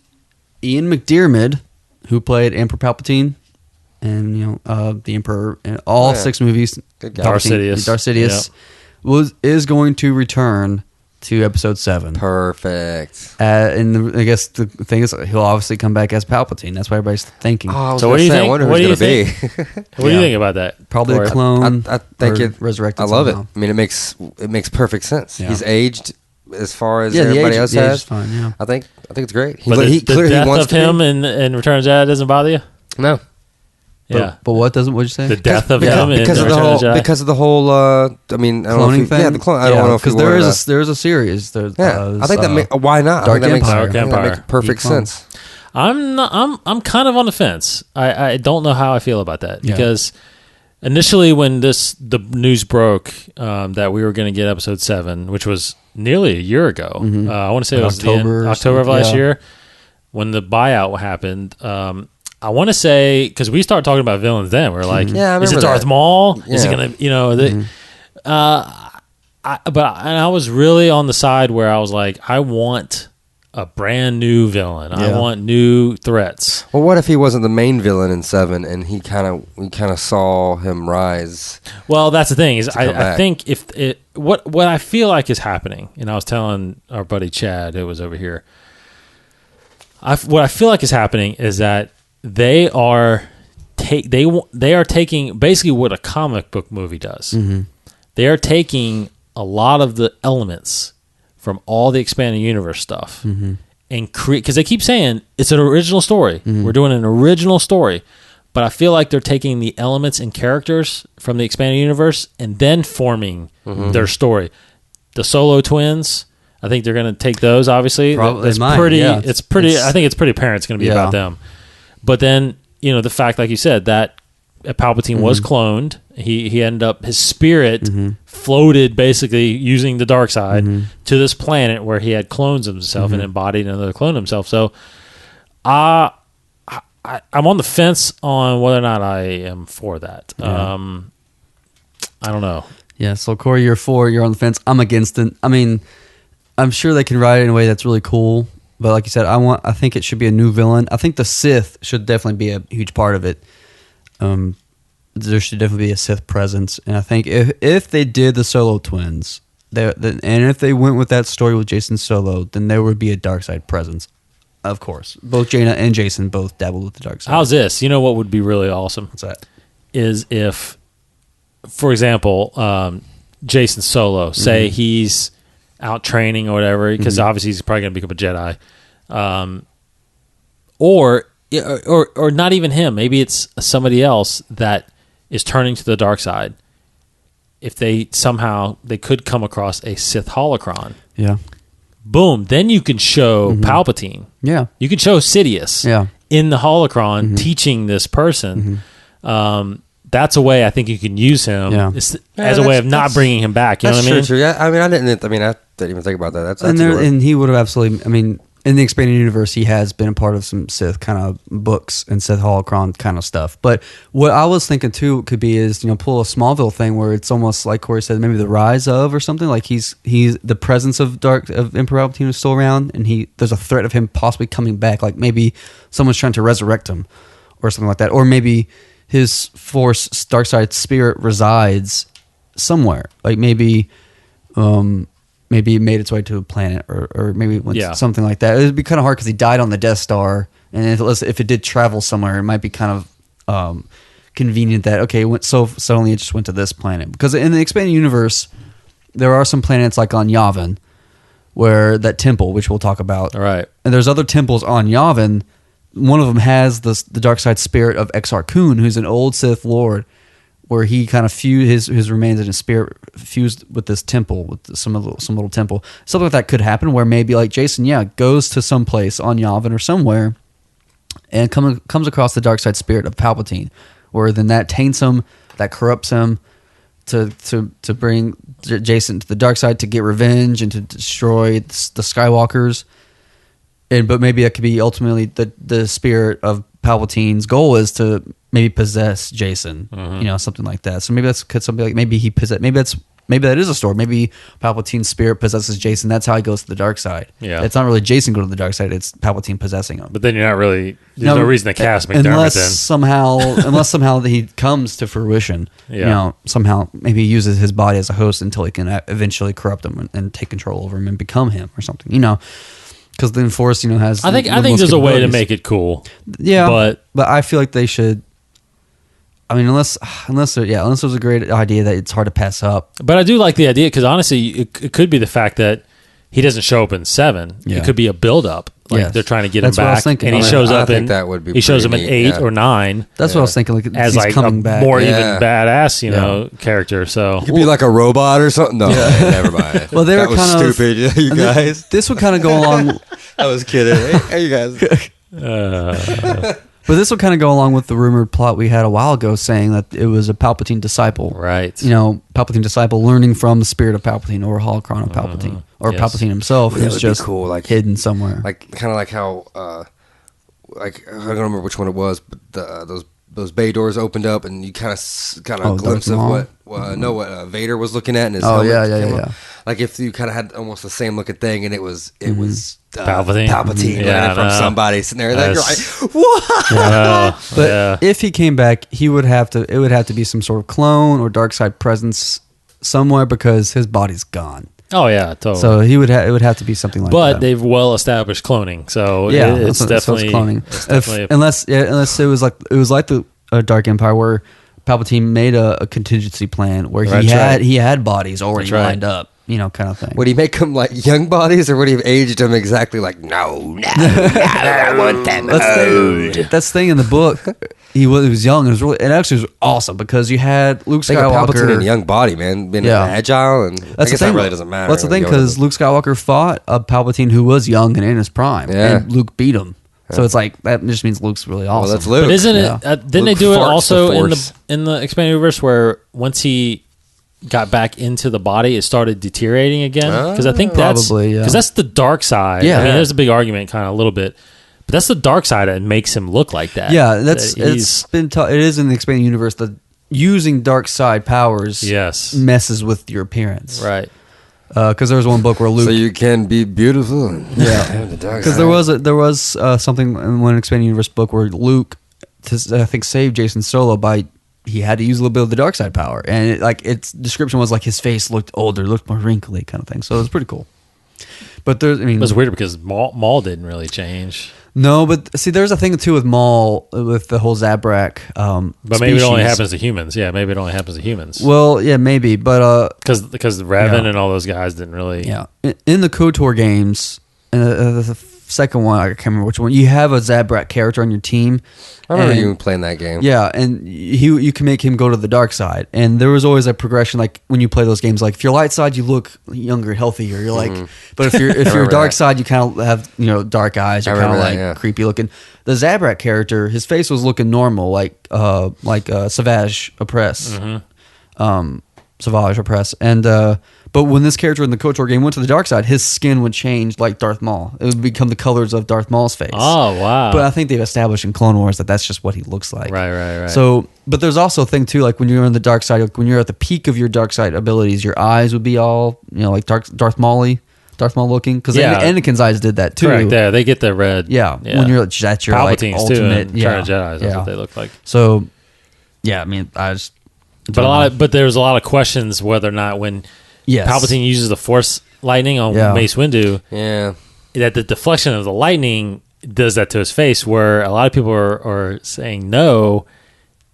Ian McDiarmid, who played Emperor Palpatine and the Emperor in all 6 movies, Darth Sidious. Is going to return to Episode 7. Perfect. And I guess the thing is, he'll obviously come back as Palpatine. That's what everybody's thinking. So what do you think? What do you think? What do you think about that? Probably a clone. I think it resurrected. I love somehow. it. I mean, it makes perfect sense. Yeah. He's aged as far as everybody else the age has. is fine, yeah. I think it's great. But the death of him in Return of the Jedi doesn't bother you? No. Yeah. But what'd you say? The death of him because of the whole I mean, I don't know cloning thing. Yeah, the clone. I don't know if because there is a series. There's, I think that why not? Dark Empire. That makes perfect sense. I'm kind of on the fence. I don't know how I feel about that because initially when the news broke that we were going to get Episode 7, which was nearly a year ago, I want to say it was October of last year when the buyout happened. I want to say because we started talking about villains then. We were like, is it Darth Maul? Is it going to I was really on the side where I was like, I want a brand new villain. I want new threats. Well, what if he wasn't the main villain in 7 and we kind of saw him rise? Well, that's the thing is I think what I feel like is happening, and I was telling our buddy Chad who was over here, what I feel like is happening is that they are taking basically what a comic book movie does. Mm-hmm. They are taking a lot of the elements from all the expanded universe stuff and create, because they keep saying it's an original story. We're doing an original story, but I feel like they're taking the elements and characters from the expanded universe and then forming their story. The Solo twins, I think they're going to take those. Obviously, it's pretty. I think it's pretty apparent it's going to be about them. But then, the fact, like you said, that Palpatine was cloned. He ended up, his spirit floated basically using the dark side to this planet where he had clones of himself and embodied another clone of himself. So I'm on the fence on whether or not I am for that. I don't know. Yeah, so Corey, you're for, you're on the fence. I'm against it. I mean, I'm sure they can write it in a way that's really cool. But like you said, I think it should be a new villain. I think the Sith should definitely be a huge part of it. There should definitely be a Sith presence, and I think if they did the Solo twins, and if they went with that story with Jason Solo, then there would be a dark side presence. Of course, both Jaina and Jason both dabbled with the dark side. How's this? You know what would be really awesome? What's that? Is if, for example, Jason Solo, say he's out training or whatever, because obviously he's probably going to become a Jedi, or not even him. Maybe it's somebody else that is turning to the dark side. If they could come across a Sith holocron, boom, then you can show Palpatine. Yeah, you can show Sidious. In the holocron teaching this person. That's a way I think you can use him as a way of not bringing him back. You know what I mean? True. Yeah, I didn't even think about that. That's and he would have absolutely. I mean, in the expanded universe, he has been a part of some Sith kind of books and Sith holocron kind of stuff. But what I was thinking too could be is pull a Smallville thing where it's almost like Corey said, maybe the rise of or something, like he's the presence of Emperor Palpatine is still around, and there's a threat of him possibly coming back. Like maybe someone's trying to resurrect him or something like that, or maybe his Force dark side spirit resides somewhere. Like maybe it made its way to a planet, or maybe it went something like that. It would be kind of hard because he died on the Death Star, and if it did travel somewhere, it might be kind of convenient that it went so suddenly it just went to this planet. Because in the expanded universe, there are some planets like on Yavin, where that temple, which we'll talk about, right? And there's other temples on Yavin. One of them has the dark side spirit of Exar Kun, who's an old Sith Lord, where he kind of fused his remains and his spirit fused with this temple, with some little temple. Something like that could happen, where maybe like Jason, goes to some place on Yavin or somewhere, and comes across the dark side spirit of Palpatine, where then that taints him, that corrupts him to bring Jason to the dark side to get revenge and to destroy the Skywalkers. But maybe that could be ultimately the spirit of Palpatine's goal is to maybe possess Jason, something like that. So maybe that's something like maybe that is a story. Maybe Palpatine's spirit possesses Jason. That's how he goes to the dark side. Yeah. It's not really Jason going to the dark side. It's Palpatine possessing him. But then you're not really. There's no reason to cast McDermott unless somehow he comes to fruition. Yeah. Somehow maybe he uses his body as a host until he can eventually corrupt him and take control over him and become him or something. Because the Force, has. I think there's a way to make it cool. Yeah, but I feel like they should. I mean, unless there's a great idea that it's hard to pass up. But I do like the idea because honestly, it could be the fact that he doesn't show up in 7. Yeah. It could be a build up. Like they're trying to get That's him what I was back, thinking. and he I shows up think in. that would be he shows him in pretty 8 neat, or 9. That's what I was thinking. Like As he's like coming a back. more even badass, character. So You could be like a robot or something. No, never mind. Well, they that were was kind of stupid. You guys. This would kind of go along. I was kidding. Hey, you guys. But this will kind of go along with the rumored plot we had a while ago saying that it was a Palpatine disciple. right. Palpatine disciple learning from the spirit of Palpatine or holocron of Palpatine. Or Yes. Palpatine himself That who's would be just cool, like- hidden somewhere. Like kind of like how, I don't remember which one it was, but those bay doors opened up and you kind of glimpse of Darth what Vader was looking at in his Oh, helmet. yeah. came up. Like if you kind of had almost the same looking thing and it was Palpatine. Palpatine Yeah, learning from no. somebody sitting there. Like, you're That's- like, what? But if he came back, it would have to be some sort of clone or dark side presence somewhere because his body's gone. Oh yeah, totally. So it would have to be something like that. But they've well established cloning, so Yeah, it's that's definitely cloning. It's definitely Unless it was like the Dark Empire where Palpatine made a contingency plan where That's right. he had bodies already That's right. lined up, kind of thing. Would he make them like young bodies, or would he have aged them exactly? Like, no, I want them old. That's the thing in the book. He was young. It actually was awesome because you had Luke Think of Palpatine in a Skywalker. young body, man, being Yeah. agile, and I guess that really doesn't matter. That's the thing because Luke Skywalker fought a Palpatine who was young and in his prime, Yeah. and Luke beat him. So it's like that just means Luke's really awesome. well, that's Luke. But isn't Yeah. it? Didn't Luke they do it farts also the in Force. the expanded universe where once he got back into the body, it started deteriorating again? Because I think that's Probably, yeah. because that's the dark side. Yeah. I mean, there's a big argument, kind of a little bit, but that's the dark side that makes him look like that. Yeah, that's That it's been. It is in the expanded universe that using dark side powers yes, messes with your appearance. right. Because there was one book where Luke. So you can be beautiful. And have the dark Because side. there was something in one expanded universe book where Luke, I think, saved Jason Solo by he had to use a little bit of the dark side power, and its description was like his face looked older, looked more wrinkly, kind of thing. So it was pretty cool. But there's, It was weird because Maul didn't really change. no, but see, there's a thing too with Maul with the whole Zabrak. But maybe it only species. happens to humans. Yeah, maybe it only happens to humans. Well, yeah, maybe, but Because Revan Yeah. and all those guys didn't really. yeah, in the KOTOR games, the second one, I can't remember which one. You have a Zabrak character on your team. I remember and- you playing that game. Yeah, and you can make him go to the dark side, and there was always a progression. Like when you play those games, like if you're light side, you look younger, healthier. You're like, but if you're remember dark that. side, you kind of have dark eyes. You're I kind of remember like that, yeah. creepy looking. The Zabrak character, his face was looking normal, like Savage Opress, Savage Opress, and but when this character in the KOTOR game went to the dark side, his skin would change like Darth Maul. It would become the colors of Darth Maul's face. Oh wow! But I think they've established in Clone Wars that that's just what he looks like. Right. So, but there's also a thing too, like when you're on the dark side, like when you're at the peak of your dark side abilities, your eyes would be all, like Darth Maul looking. Because Yeah. Anakin's eyes did that too. correct. Yeah, they get the red. Yeah, when you're at your like Palpatine's ultimate, too, and Return of Jedi. That's what they look like. So, yeah, I mean, I just. But there's a lot of questions whether or not when Yes. Palpatine uses the Force lightning on Yeah. Mace Windu, Yeah. that the deflection of the lightning does that to his face. Where a lot of people are saying no,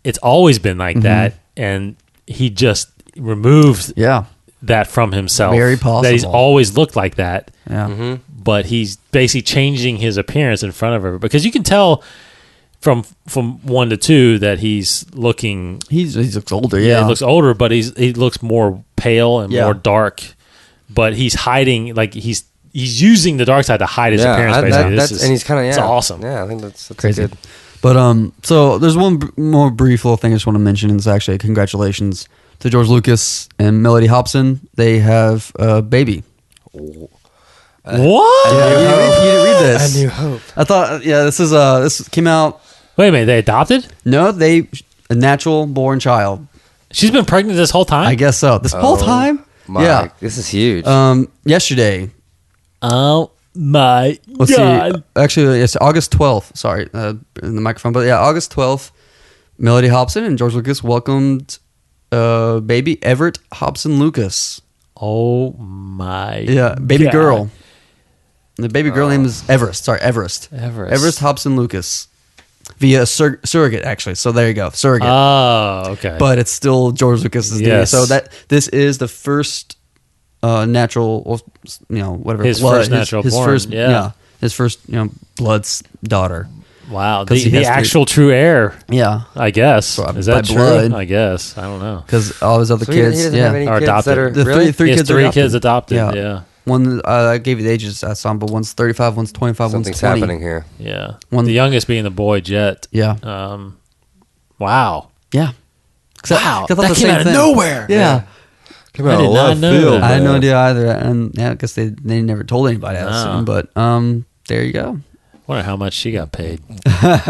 it's always been like that, and he just removed Yeah, that from himself. Very That he's possible. always looked like that. yeah. But he's basically changing his appearance in front of her because you can tell from 1 to 2 that he's looking. He looks older. He Yeah, looks older, but he looks more pale and Yeah. more dark. But he's hiding, like he's he's using the dark side to hide his appearance. Basically, and he's kind of it's awesome. Yeah, I think that's Crazy. good. But so there's one more brief little thing I just want to mention. It's actually congratulations to George Lucas and Melody Hobson. They have a baby. What? Yeah, you didn't read this. A New Hope. I thought, this came out. Wait a minute, they adopted? No, a natural born child. She's been pregnant this whole time? I guess so. This whole time? Yeah. This is huge. Yesterday. Oh my Let's God. see. Actually, it's August 12th. Sorry, in the microphone. But yeah, August 12th, Melody Hobson and George Lucas welcomed baby Everett Hobson Lucas. Oh my Yeah, baby God. girl. The baby girl name is Everest. Sorry, Everest. Everest Hobson Lucas. Via surrogate, actually. So there you go. Surrogate. Oh, okay. But it's still George Lucas's DNA. Yes. So this is the first natural, whatever. His blood, first natural his born, first, yeah. his first, blood's daughter. Wow, 'Cause he the has to- actual true heir, Yeah, I guess. So, Is that by true? blood. I guess. I don't know. because all his other So he kids, doesn't have any Are kids adopted. that are the really? three He has kids, three are kids adopted. Yeah. One, I gave you the ages I saw, but one's 35, one's 25, Something's one's 20. happening here. Yeah. One- The youngest being the boy Jet. Yeah, Wow. yeah. Wow, I thought that the came same out of thing. nowhere. Yeah. Come I on, did not left know field, that. I had no man. idea either, and I guess they never told anybody. I assume, but there you go. Wonder how much she got paid.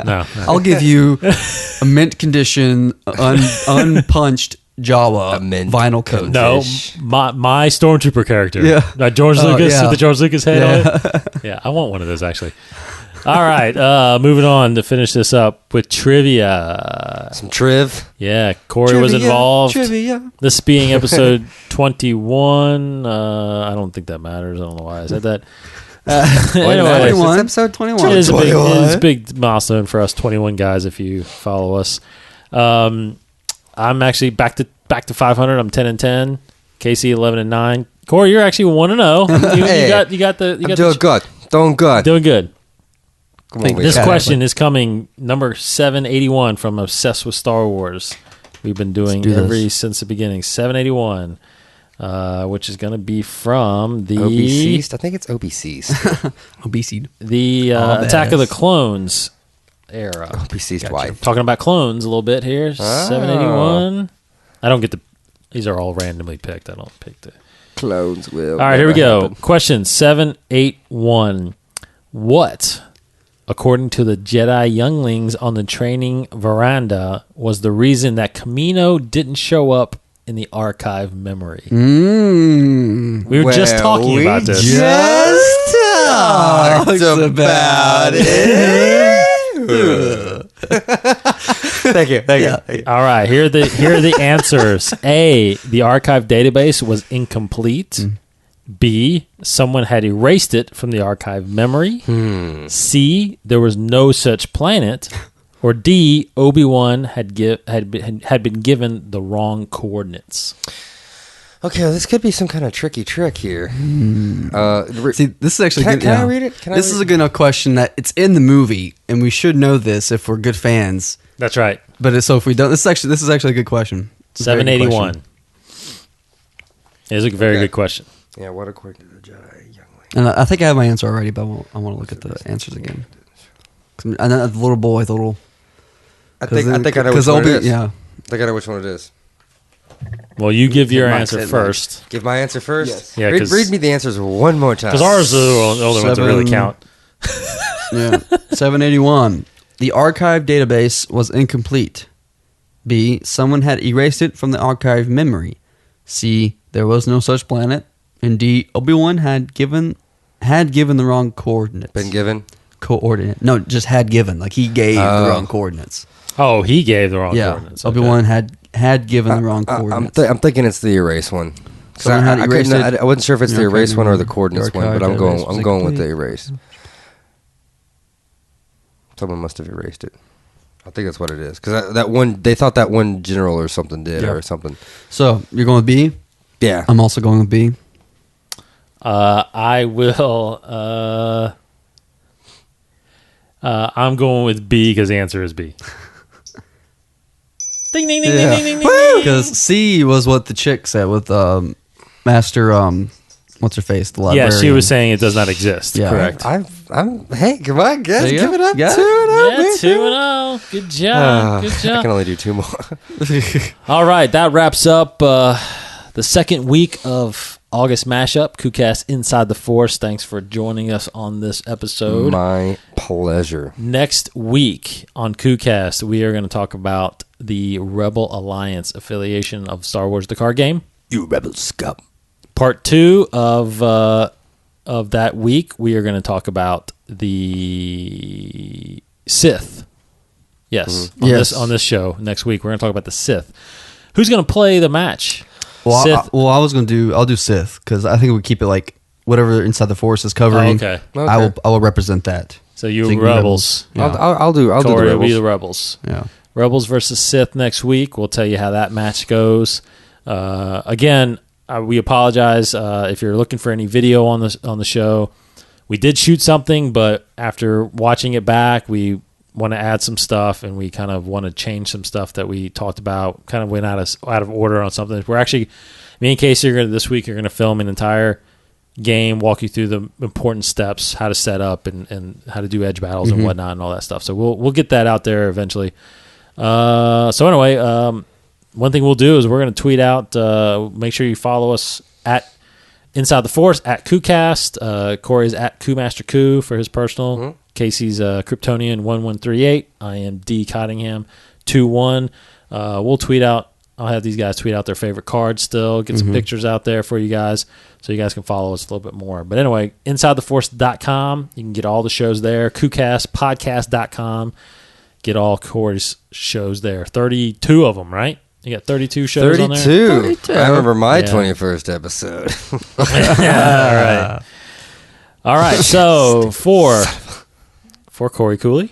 No. I'll give you a mint condition, unpunched Jawa A mint vinyl coat. No, my stormtrooper character. Yeah. George Oh, Lucas yeah. with the George Lucas head on it. Yeah, I want one of those actually. All right, moving on to finish this up with trivia. Some triv. Yeah, Corey was involved. Trivia. This being episode 21. I don't think that matters. I don't know why I said that. Anyway, 21. It's episode 21. it is a big milestone for us 21 guys if you follow us. I'm actually back to 500. I'm 10-10. Casey 11-9. Corey, you're actually 1-0. You got the. I'm doing good. Doing good. Doing good. Come on, This baby. question is coming number 781 from Obsessed with Star Wars. We've been doing Let's do this. since the beginning. 781, which is going to be from the OBCs? I think it's OBCs. Obesity. the Attack of the Clones era. OBCs twice. Talking about clones a little bit here. 781. I don't get the. These are all randomly picked. I don't pick the. Clones will. All right, here we never go. happen. Question 781. What, according to the Jedi younglings on the training veranda, was the reason that Kamino didn't show up in the archive memory? Mm. We were just Well, talking we about this. Just talked about Thank you. Thank you. All right, here are the answers. A, the archive database was incomplete. B, someone had erased it from the archive memory. C, there was no such planet. Or D, Obi-Wan had been given the wrong coordinates. Okay, well, this could be some kind of tricky trick here. See, this is actually Can- good. can I read it? Can I This read is it? a good enough question that it's in the movie, and we should know this if we're good fans. That's right. But so if we don't, this is actually a good question. It's a very good 781. question. It is a very Okay. good question. Yeah, what according to the Jedi youngling? And I think I have my answer already, but I want to look at the answers again. 'Cause I know the little boy, the little. I think I know which one it is. Yeah. I think I know which one it is. Well, you give your Mike answer said first. Give my answer first? Yes. Yeah, read, 'cause- read me the answers one more time. Because ours are the only ones that really 7 count. Yeah. 781. The archive database was incomplete. B. Someone had erased it from the archive memory. C. There was no such planet. And D. Obi-Wan had given the wrong coordinates. Been given? Coordinate. No, just had given. Like he gave the wrong coordinates. Oh, he gave the wrong Yeah. coordinates. Okay. Obi-Wan had given the wrong coordinates. I'm thinking it's the erase one. 'Cause Someone had erased it. I wasn't sure if it's the Okay, erase one or the the coordinates one, archive but I'm database was going with the incomplete. erase. Someone must have erased it. I think that's what it is. Because that one, they thought that one general or something did Yeah. or something. So you're going with B? Yeah. I'm also going with B. I will. I'm going with B because the answer is B. Ding ding ding Yeah. ding ding ding ding. Because C was what the chick said with Master what's her face? The Yeah, librarian. she was saying it does not exist. Yeah. Correct. Hey, come on, guys, There you give go. it up. Yeah. 2-0. Yeah, man. 2-0. Good job. Good I job. can only do 2 more. All right, that wraps up the second week of August Mashup, KooCast Inside the Force. Thanks for joining us on this episode. My pleasure. Next week on KooCast, we are going to talk about the Rebel Alliance affiliation of Star Wars the card game. You rebel scum. Part 2 of that week, we are going to talk about the Sith. Yes, on this show next week, we're going to talk about the Sith. Who's going to play the match? Well, Sith. I'll do Sith because I think we keep it like whatever Inside the Force is covering. Oh, okay. Okay. I will represent that. So you So you Rebels. Yeah. I'll do the Corey will be rebels. the Rebels. Yeah. Rebels versus Sith next week. We'll tell you how that match goes. Again, we apologize if you're looking for any video on the show. We did shoot something, but after watching it back, we want to add some stuff, and we kind of want to change some stuff that we talked about. Kind of went out of order on something. We're actually, me and Casey, this week you're going to film an entire game, walk you through the important steps, how to set up, and how to do edge battles and whatnot, and all that stuff. So we'll get that out there eventually. So anyway, one thing we'll do is we're going to tweet out. Make sure you follow us at Inside the Force at KooCast. Corey's at KooMasterKoo for his personal. Casey's Kryptonian1138. I am D Cottingham 21. We'll tweet out. I'll have these guys tweet out their favorite cards still. Get some pictures out there for you guys so you guys can follow us a little bit more. But anyway, InsideTheForce.com. You can get all the shows there. KooCastPodcast.com. Get all Corey's shows there. 32 of them, right? You got 32 shows on there? 32. I remember my Yeah. 21st episode. All right. So for Corey Cooley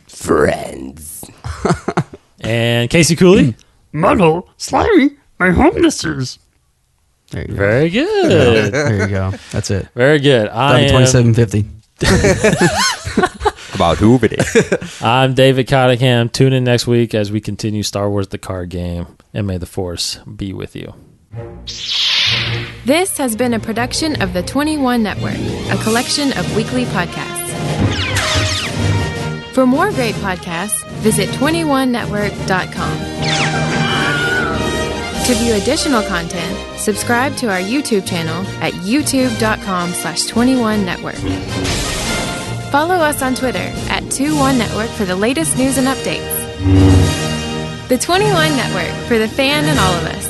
Friends. and Casey Cooley. Muddle, slimy, my homelessers. There you go. Very good. There you go. That's it. Very good. I am 2750. About who it is. I'm David Cottingham. Tune in next week as we continue Star Wars the card game, and may the Force be with you. This has been a production of the 21 Network, a collection of weekly podcasts. For more great podcasts, visit 21network.com. To view additional content, subscribe to our YouTube channel at youtube.com/21network. Follow us on Twitter at 21network for the latest news and updates. The 21 Network, for the fan and all of us.